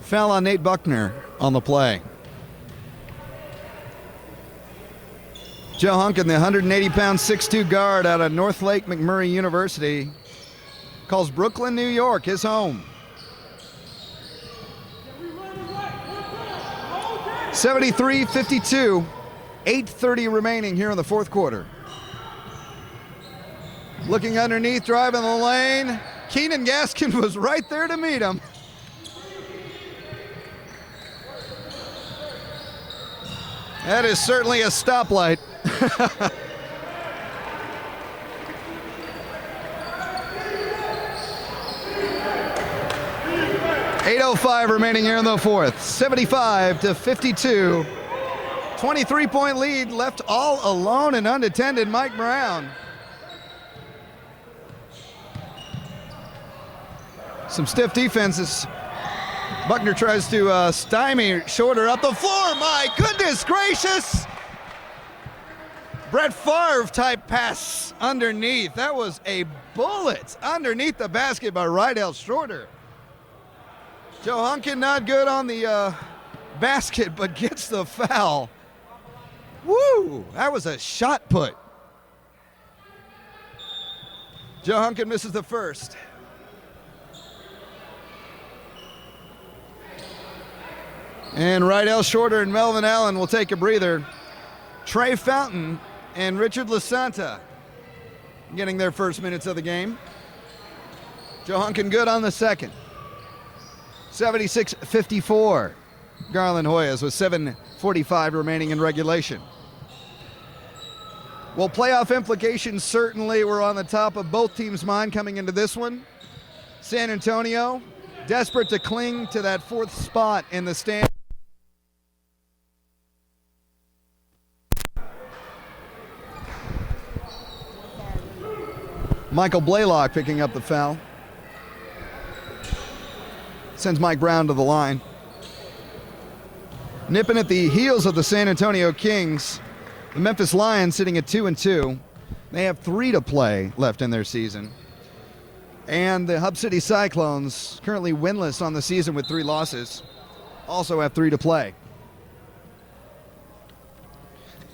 Foul on Nate Buckner on the play. Joe Hunkin, the 180-pound 6'2 guard out of North Lake McMurray University, calls Brooklyn, New York, his home. 73-52, 8:30 remaining here in the fourth quarter. Looking underneath, driving the lane. Keenan Gaskin was right there to meet him. That is certainly a stoplight. 8:05 remaining here in the fourth. 75-52. 23-point lead, left all alone and unattended. Mike Brown. Some stiff defenses. Buckner tries to stymie Shorter up the floor. My goodness gracious! Brett Favre type pass underneath. That was a bullet underneath the basket by Rydell Shorter. Joe Hunkin not good on the basket, but gets the foul. Woo! That was a shot put. Joe Hunkin misses the first. And Rydell Shorter and Melvin Allen will take a breather. Trey Fountain and Richard Lasanta getting their first minutes of the game. Joe Hunkin good on the second. 76-54. Garland Hoyas with 7:45 remaining in regulation. Well, playoff implications certainly were on the top of both teams' mind coming into this one. San Antonio desperate to cling to that fourth spot in the stand. Michael Blaylock picking up the foul. Sends Mike Brown to the line. Nipping at the heels of the San Antonio Kings, the Memphis Lions sitting at 2-2. They have 3 to play left in their season. And the Hub City Cyclones, currently winless on the season with 3 losses, also have 3 to play.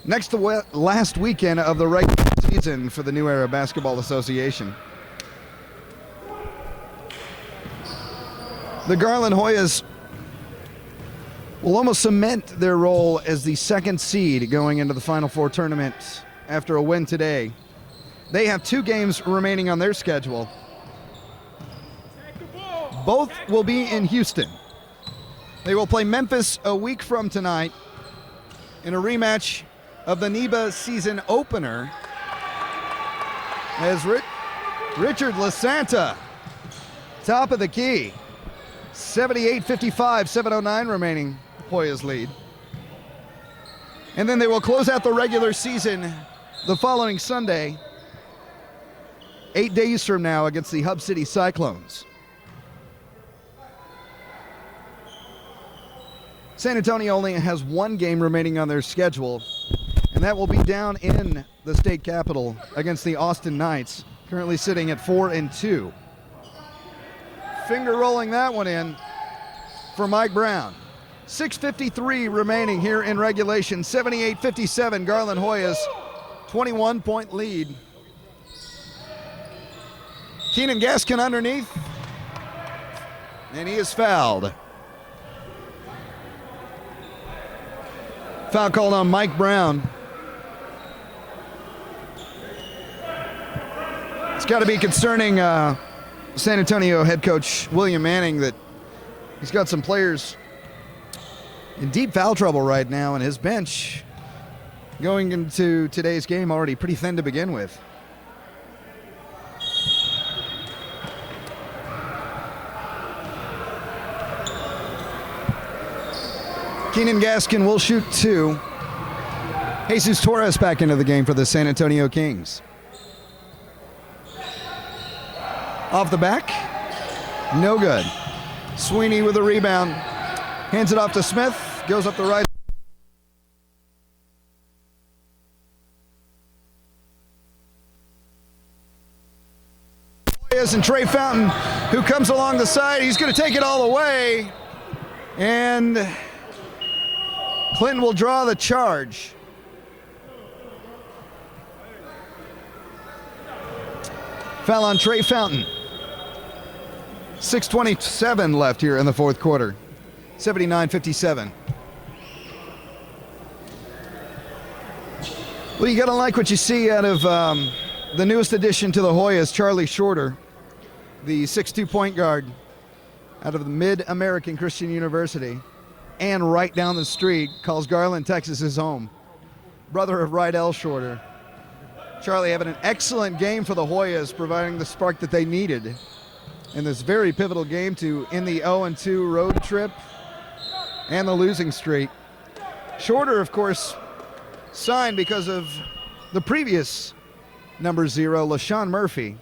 Next to last weekend of the regular season for the New Era Basketball Association. The Garland Hoyas will almost cement their role as the second seed going into the Final Four tournament after a win today. They have 2 games remaining on their schedule. Both will be in Houston. They will play Memphis a week from tonight in a rematch of the NEBA season opener as Richard Lasanta, top of the key. 78-55, 7:09 remaining, Hoyas lead. And then they will close out the regular season the following Sunday, 8 days from now, against the Hub City Cyclones. San Antonio only has 1 game remaining on their schedule, and that will be down in the state capital against the Austin Knights, currently sitting at 4-2. Finger rolling that one in for Mike Brown. 6:53 remaining here in regulation. 78-57, Garland Hoyas, 21-point lead. Keenan Gaskin underneath, and he is fouled. Foul called on Mike Brown. It's got to be concerning San Antonio head coach William Manning that he's got some players in deep foul trouble right now, and his bench going into today's game already pretty thin to begin with. Keenan Gaskin will shoot 2. Jesus Torres back into the game for the San Antonio Kings. Off the back, no good. Sweeney with a rebound, hands it off to Smith, goes up the right. And Trey Fountain, who comes along the side, he's going to take it all away, and Clinton will draw the charge. Foul on Trey Fountain. 6:27 left here in the fourth quarter. 79-57. Well, you gotta like what you see out of the newest addition to the Hoyas, Charlie Shorter, the 6'2" point guard out of the Mid-American Christian University, and right down the street, calls Garland, Texas his home. Brother of Rydell Shorter. Charlie having an excellent game for the Hoyas, providing the spark that they needed in this very pivotal game to end the 0-2 road trip and the losing streak. Shorter, of course, signed because of the previous number 0, LaShawn Murphy.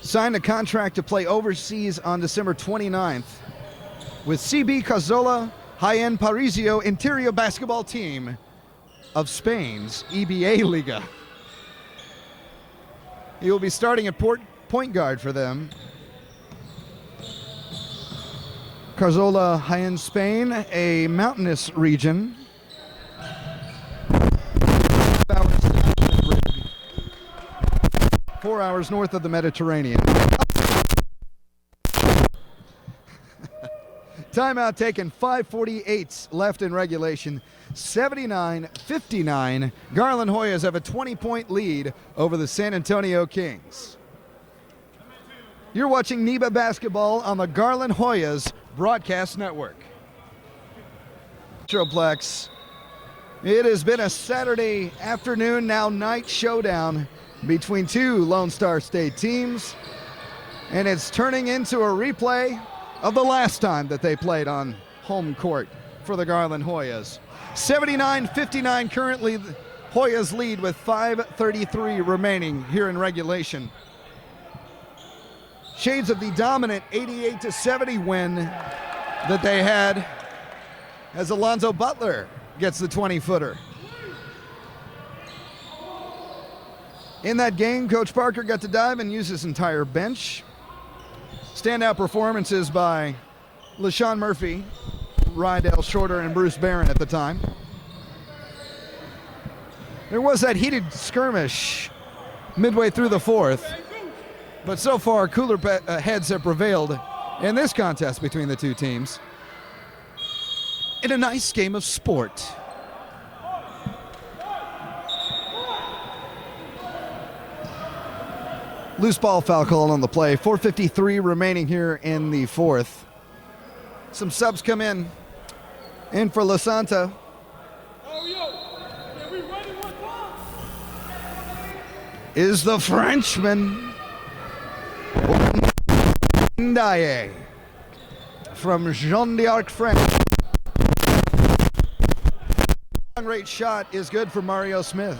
Signed a contract to play overseas on December 29th with CB Cazorla Jaén Parisio Interior basketball team of Spain's EBA Liga. He will be starting at point guard for them. Cazorla Jaén, Spain, a mountainous region. 4 hours north of the Mediterranean. Timeout taken, 5:48 left in regulation. 79-59. Garland Hoyas have a 20-point lead over the San Antonio Kings. You're watching NEBA basketball on the Garland Hoyas Broadcast Network. Metroplex. It has been a Saturday afternoon, now night showdown between 2 Lone Star State teams, and it's turning into a replay of the last time that they played on home court for the Garland Hoyas. 79-59 currently, Hoyas lead with 5:33 remaining here in regulation. Shades of the dominant 88-70 win that they had as Alonzo Butler gets the 20-footer. In that game, Coach Parker got to dive and use his entire bench. Standout performances by LaShawn Murphy, Rydell Shorter, and Bruce Barron at the time. There was that heated skirmish midway through the fourth. But so far, cooler heads have prevailed in this contest between the two teams. In a nice game of sport. Loose ball foul call on the play. 4:53 remaining here in the fourth. Some subs come in. In for La Santa. Is the Frenchman. Ndaye from Jean d'Arc, France. Long range shot is good for Mario Smith.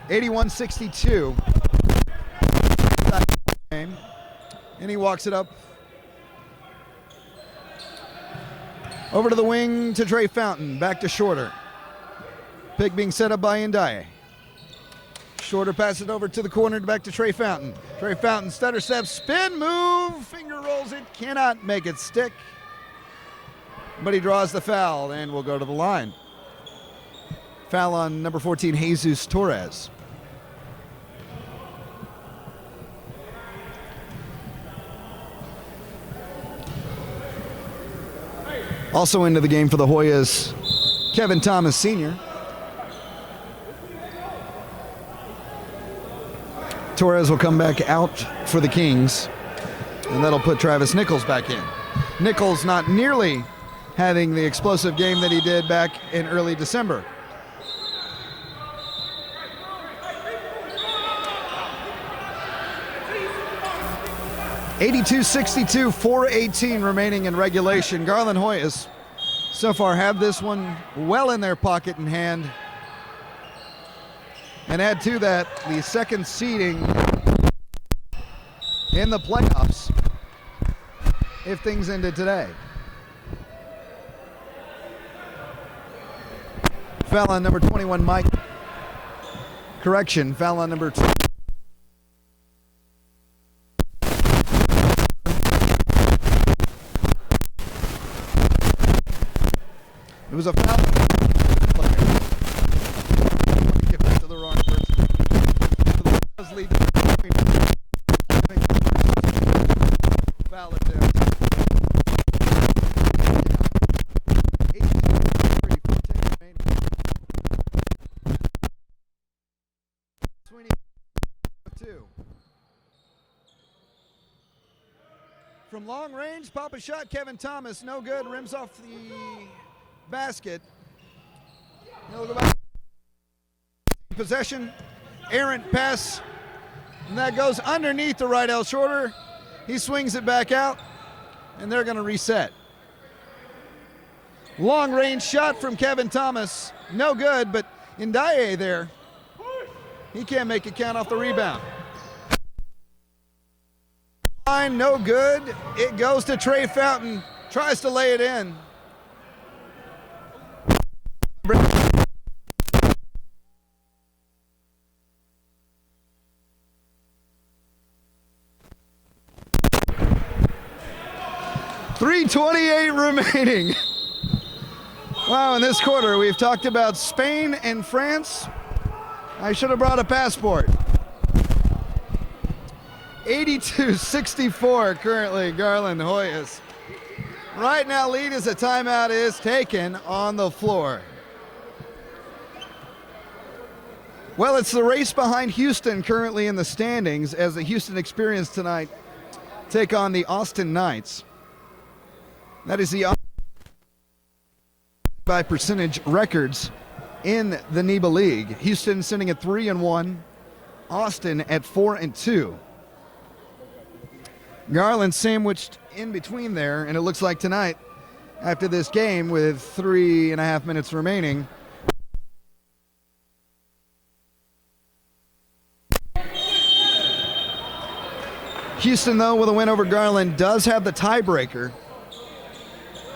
81-62. And he walks it up. Over to the wing to Trey Fountain. Back to Shorter. Pick being set up by Ndaye. Shorter passes it over to the corner, back to Trey Fountain. Trey Fountain, stutter step, spin move, finger rolls it, cannot make it stick. But he draws the foul and will go to the line. Foul on number 14, Jesus Torres. Also into the game for the Hoyas, Kevin Thomas Sr. Torres will come back out for the Kings, and that'll put Travis Nichols back in. Nichols not nearly having the explosive game that he did back in early December. (82-62), 4:18 remaining in regulation. Garland Hoyas so far have this one well in their pocket and hand. And add to that the second seeding in the playoffs if things ended today. Foul on number 21, Mike. Correction, foul on number 2. It was a foul. Give that to the wrong person. The does lead to the foul it there. 18-3, 4:10 remaining. Sweeney 2. From long range, pop a shot, Kevin Thomas, no good, rims off the basket. He'll go back. Possession, errant pass, and that goes underneath the right L Shorter. He swings it back out, and they're going to reset. Long range shot from Kevin Thomas, no good, but Ndaye there, he can't make it count off the rebound. Line, no good. It goes to Trey Fountain, tries to lay it in. .328 remaining. Wow, in this quarter we've talked about Spain and France. I should have brought a passport. 82-64 currently, Garland Hoyas. Right now, lead as a timeout is taken on the floor. Well, it's the race behind Houston currently in the standings as the Houston Experience tonight take on the Austin Knights. That is the by percentage records in the NEBA League. Houston sitting at 3-1, Austin at 4-2. Garland sandwiched in between there, and it looks like tonight, after this game with 3.5 minutes remaining, Houston, though, with a win over Garland, does have the tiebreaker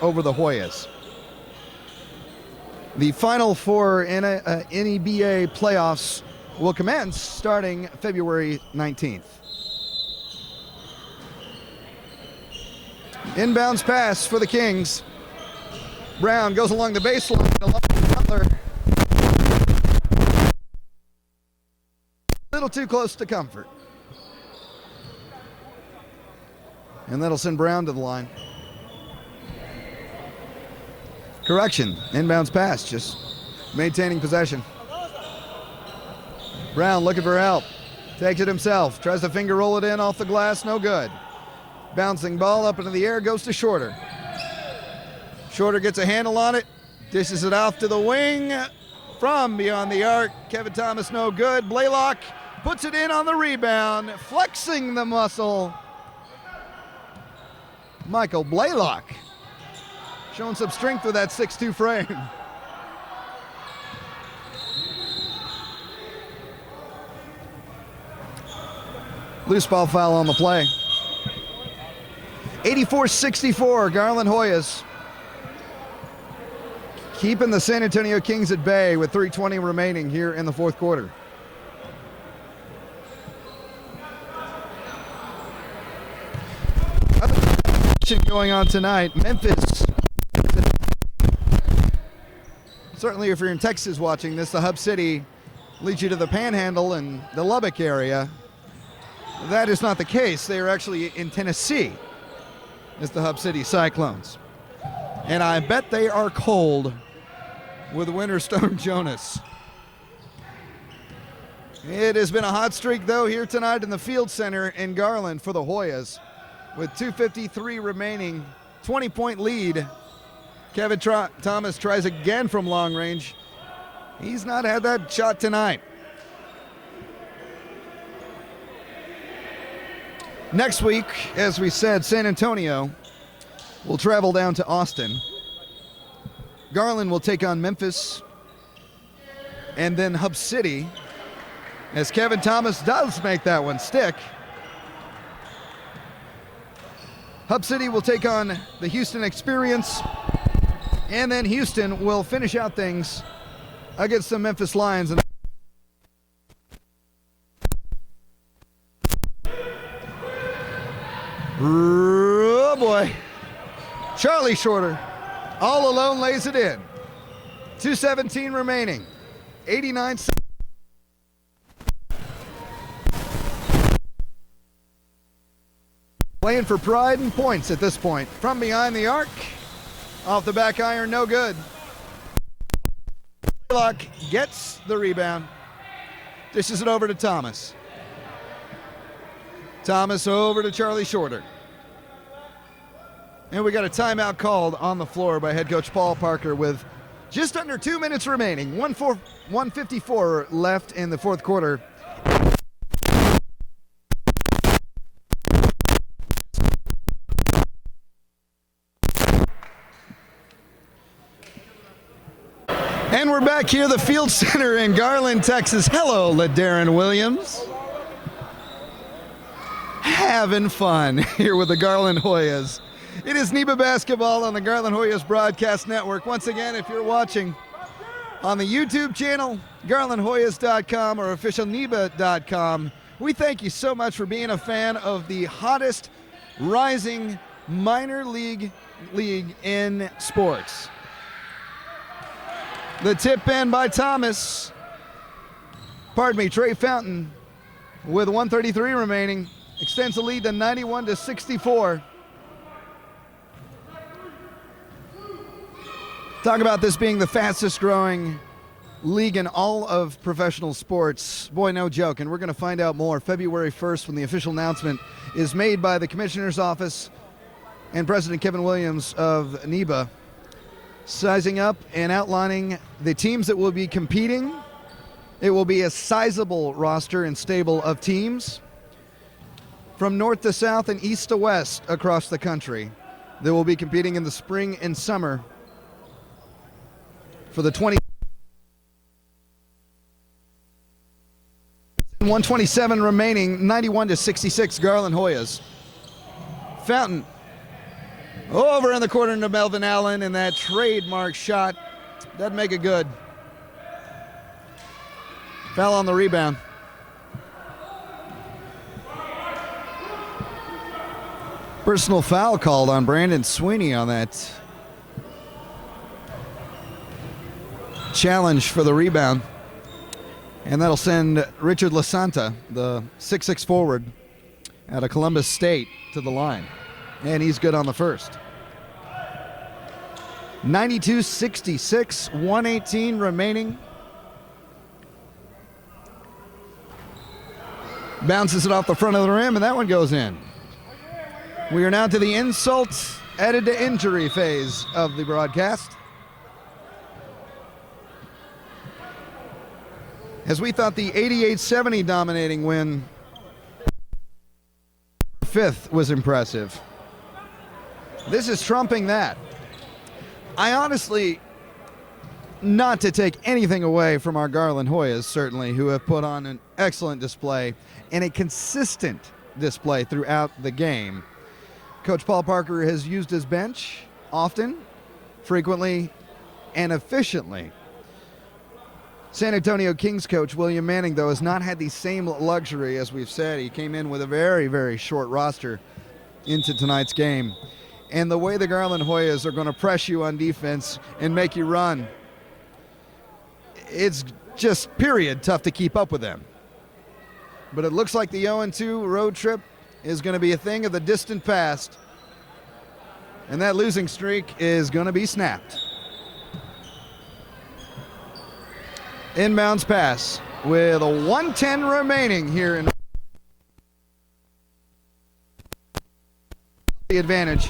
over the Hoyas. The Final Four NEBA playoffs will commence starting February 19th. Inbounds pass for the Kings. Brown goes along the baseline, along Cutler. A little too close to comfort. And that'll send Brown to the line. Correction, inbounds pass, just maintaining possession. Brown looking for help. Takes it himself, tries to finger roll it in off the glass, no good. Bouncing ball up into the air, goes to Shorter. Shorter gets a handle on it, dishes it off to the wing from beyond the arc. Kevin Thomas, no good. Blaylock puts it in on the rebound, flexing the muscle. Michael Blaylock showing some strength with that 6'2" frame. Loose ball foul on the play. 84-64, Garland Hoyas keeping the San Antonio Kings at bay with 3:20 remaining here in the fourth quarter. Other action going on tonight, Memphis. Certainly if you're in Texas watching this, the Hub City leads you to the Panhandle and the Lubbock area. That is not the case. They are actually in Tennessee as the Hub City Cyclones. And I bet they are cold with Winter Storm Jonas. It has been a hot streak, though, here tonight in the Field Center in Garland for the Hoyas. With 2:53 remaining, 20-point lead. Kevin Thomas tries again from long range. He's not had that shot tonight. Next week, as we said, San Antonio will travel down to Austin. Garland will take on Memphis and then Hub City, as Kevin Thomas does make that one stick. Hub City will take on the Houston Experience, and then Houston will finish out things against the Memphis Lions. Oh boy. Charlie Shorter all alone lays it in. 2:17 remaining. 89. Playing for pride and points at this point. From behind the arc. Off the back iron, no good. Blaylock gets the rebound. Dishes it over to Thomas. Thomas over to Charlie Shorter. And we got a timeout called on the floor by head coach Paul Parker with just under 2 minutes remaining. 1:54 left in the fourth quarter. And we're back here at the Field Center in Garland, Texas. Hello, LaDarren Williams. Having fun here with the Garland Hoyas. It is NEBA basketball on the Garland Hoyas Broadcast Network. Once again, if you're watching on the YouTube channel, garlandhoyas.com or officialneba.com, we thank you so much for being a fan of the hottest rising minor league in sports. The tip in by Thomas. Trey Fountain with 1:33 remaining. Extends the lead to 91-64. Talk about this being the fastest growing league in all of professional sports. Boy, no joke. And we're going to find out more February 1st when the official announcement is made by the Commissioner's Office and President Kevin Williams of NEBA, sizing up and outlining the teams that will be competing. It will be a sizable roster and stable of teams from north to south and east to west across the country that will be competing in the spring and summer for the 127 remaining, 91-66 Garland Hoyas. Fountain over in the corner to Melvin Allen, and that trademark shot doesn't make it good. Foul on the rebound. Personal foul called on Brandon Sweeney on that challenge for the rebound. And that'll send Richard Lasanta, the 6'6" forward out of Columbus State, to the line. And he's good on the first. 92-66, 118 remaining. Bounces it off the front of the rim, and that one goes in. We are now to the insult added to injury phase of the broadcast. As we thought the 88-70 dominating win, fifth was impressive. This is trumping that. I honestly, not to take anything away from our Garland Hoyas, certainly, who have put on an excellent display and a consistent display throughout the game. Coach Paul Parker has used his bench often, frequently, and efficiently. San Antonio Kings coach William Manning, though, has not had the same luxury, as we've said. He came in with a very, very short roster into tonight's game. And the way the Garland Hoyas are going to press you on defense and make you run, it's just, period, tough to keep up with them. But it looks like the 0-2 road trip is going to be a thing of the distant past. And that losing streak is going to be snapped. Inbounds pass with a 1:10 remaining here in the advantage.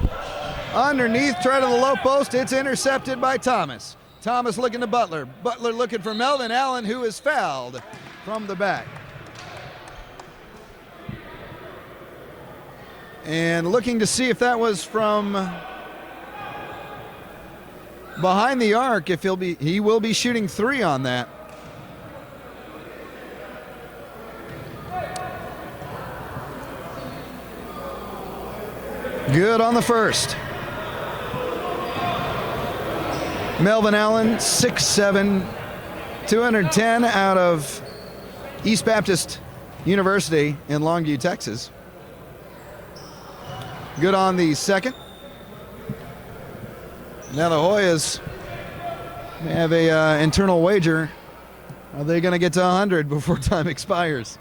Underneath, try to the low post. It's intercepted by Thomas. Thomas looking to Butler. Butler looking for Melvin Allen, who is fouled from the back. And looking to see if that was from behind the arc. If he will be shooting three on that. Good on the first. Melvin Allen, 6'7", 210 out of East Baptist University in Longview, Texas. Good on the second. Now the Hoyas have a internal wager. Are they going to get to 100 before time expires?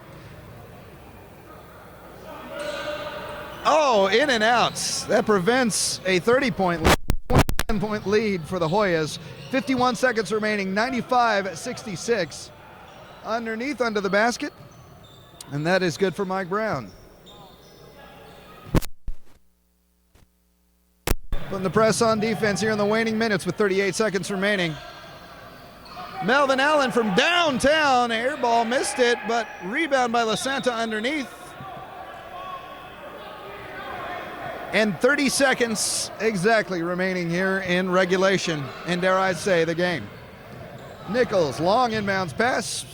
Oh, in and out. That prevents a 30-point lead. 29-point lead for the Hoyas. 51 seconds remaining, 95-66. Underneath, under the basket. And that is good for Mike Brown. Putting the press on defense here in the waning minutes with 38 seconds remaining. Melvin Allen from downtown. Air ball missed it, but rebound by LaSanta underneath. And 30 seconds exactly remaining here in regulation, and dare I say, the game. Nichols, long inbounds pass.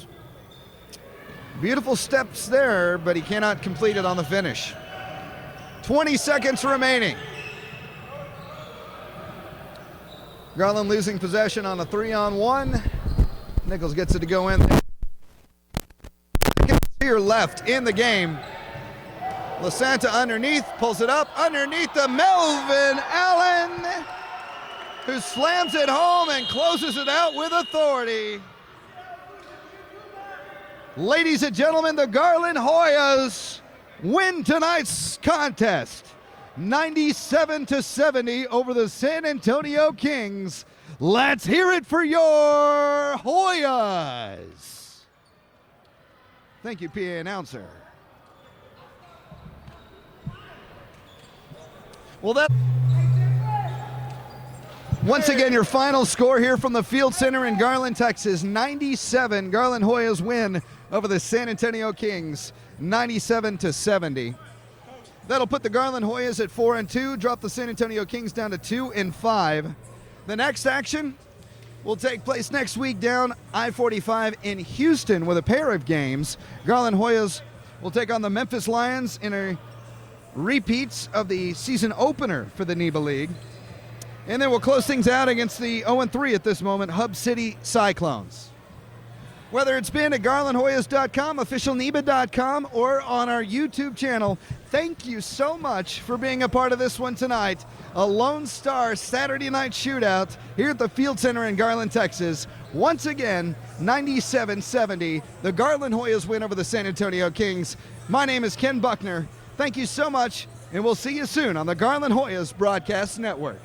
Beautiful steps there, but he cannot complete it on the finish. 20 seconds remaining. Garland losing possession on a 3-on-1. Nichols gets it to go in. Seconds here left in the game. LaSanta underneath, pulls it up, underneath the Melvin Allen, who slams it home and closes it out with authority. Ladies and gentlemen, the Garland Hoyas win tonight's contest, 97-70 over the San Antonio Kings. Let's hear it for your Hoyas. Thank you, PA announcer. Well, that once again your final score here from the Field Center in Garland, Texas. 97. Garland Hoyas win over the San Antonio Kings, 97-70. That'll put the Garland Hoyas at 4-2, drop the San Antonio Kings down to 2-5. The next action will take place next week down I-45 in Houston with a pair of games. Garland Hoyas will take on the Memphis Lions in a repeats of the season opener for the NEBA League. And then we'll close things out against the 0-3 at this moment, Hub City Cyclones. Whether it's been at GarlandHoyas.com, officialNEBA.com, or on our YouTube channel, thank you so much for being a part of this one tonight. A Lone Star Saturday night shootout here at the Field Center in Garland, Texas. Once again, 97-70. The Garland Hoyas win over the San Antonio Kings. My name is Ken Buckner. Thank you so much. and we'll see you soon on the Garland Hoyas Broadcast Network.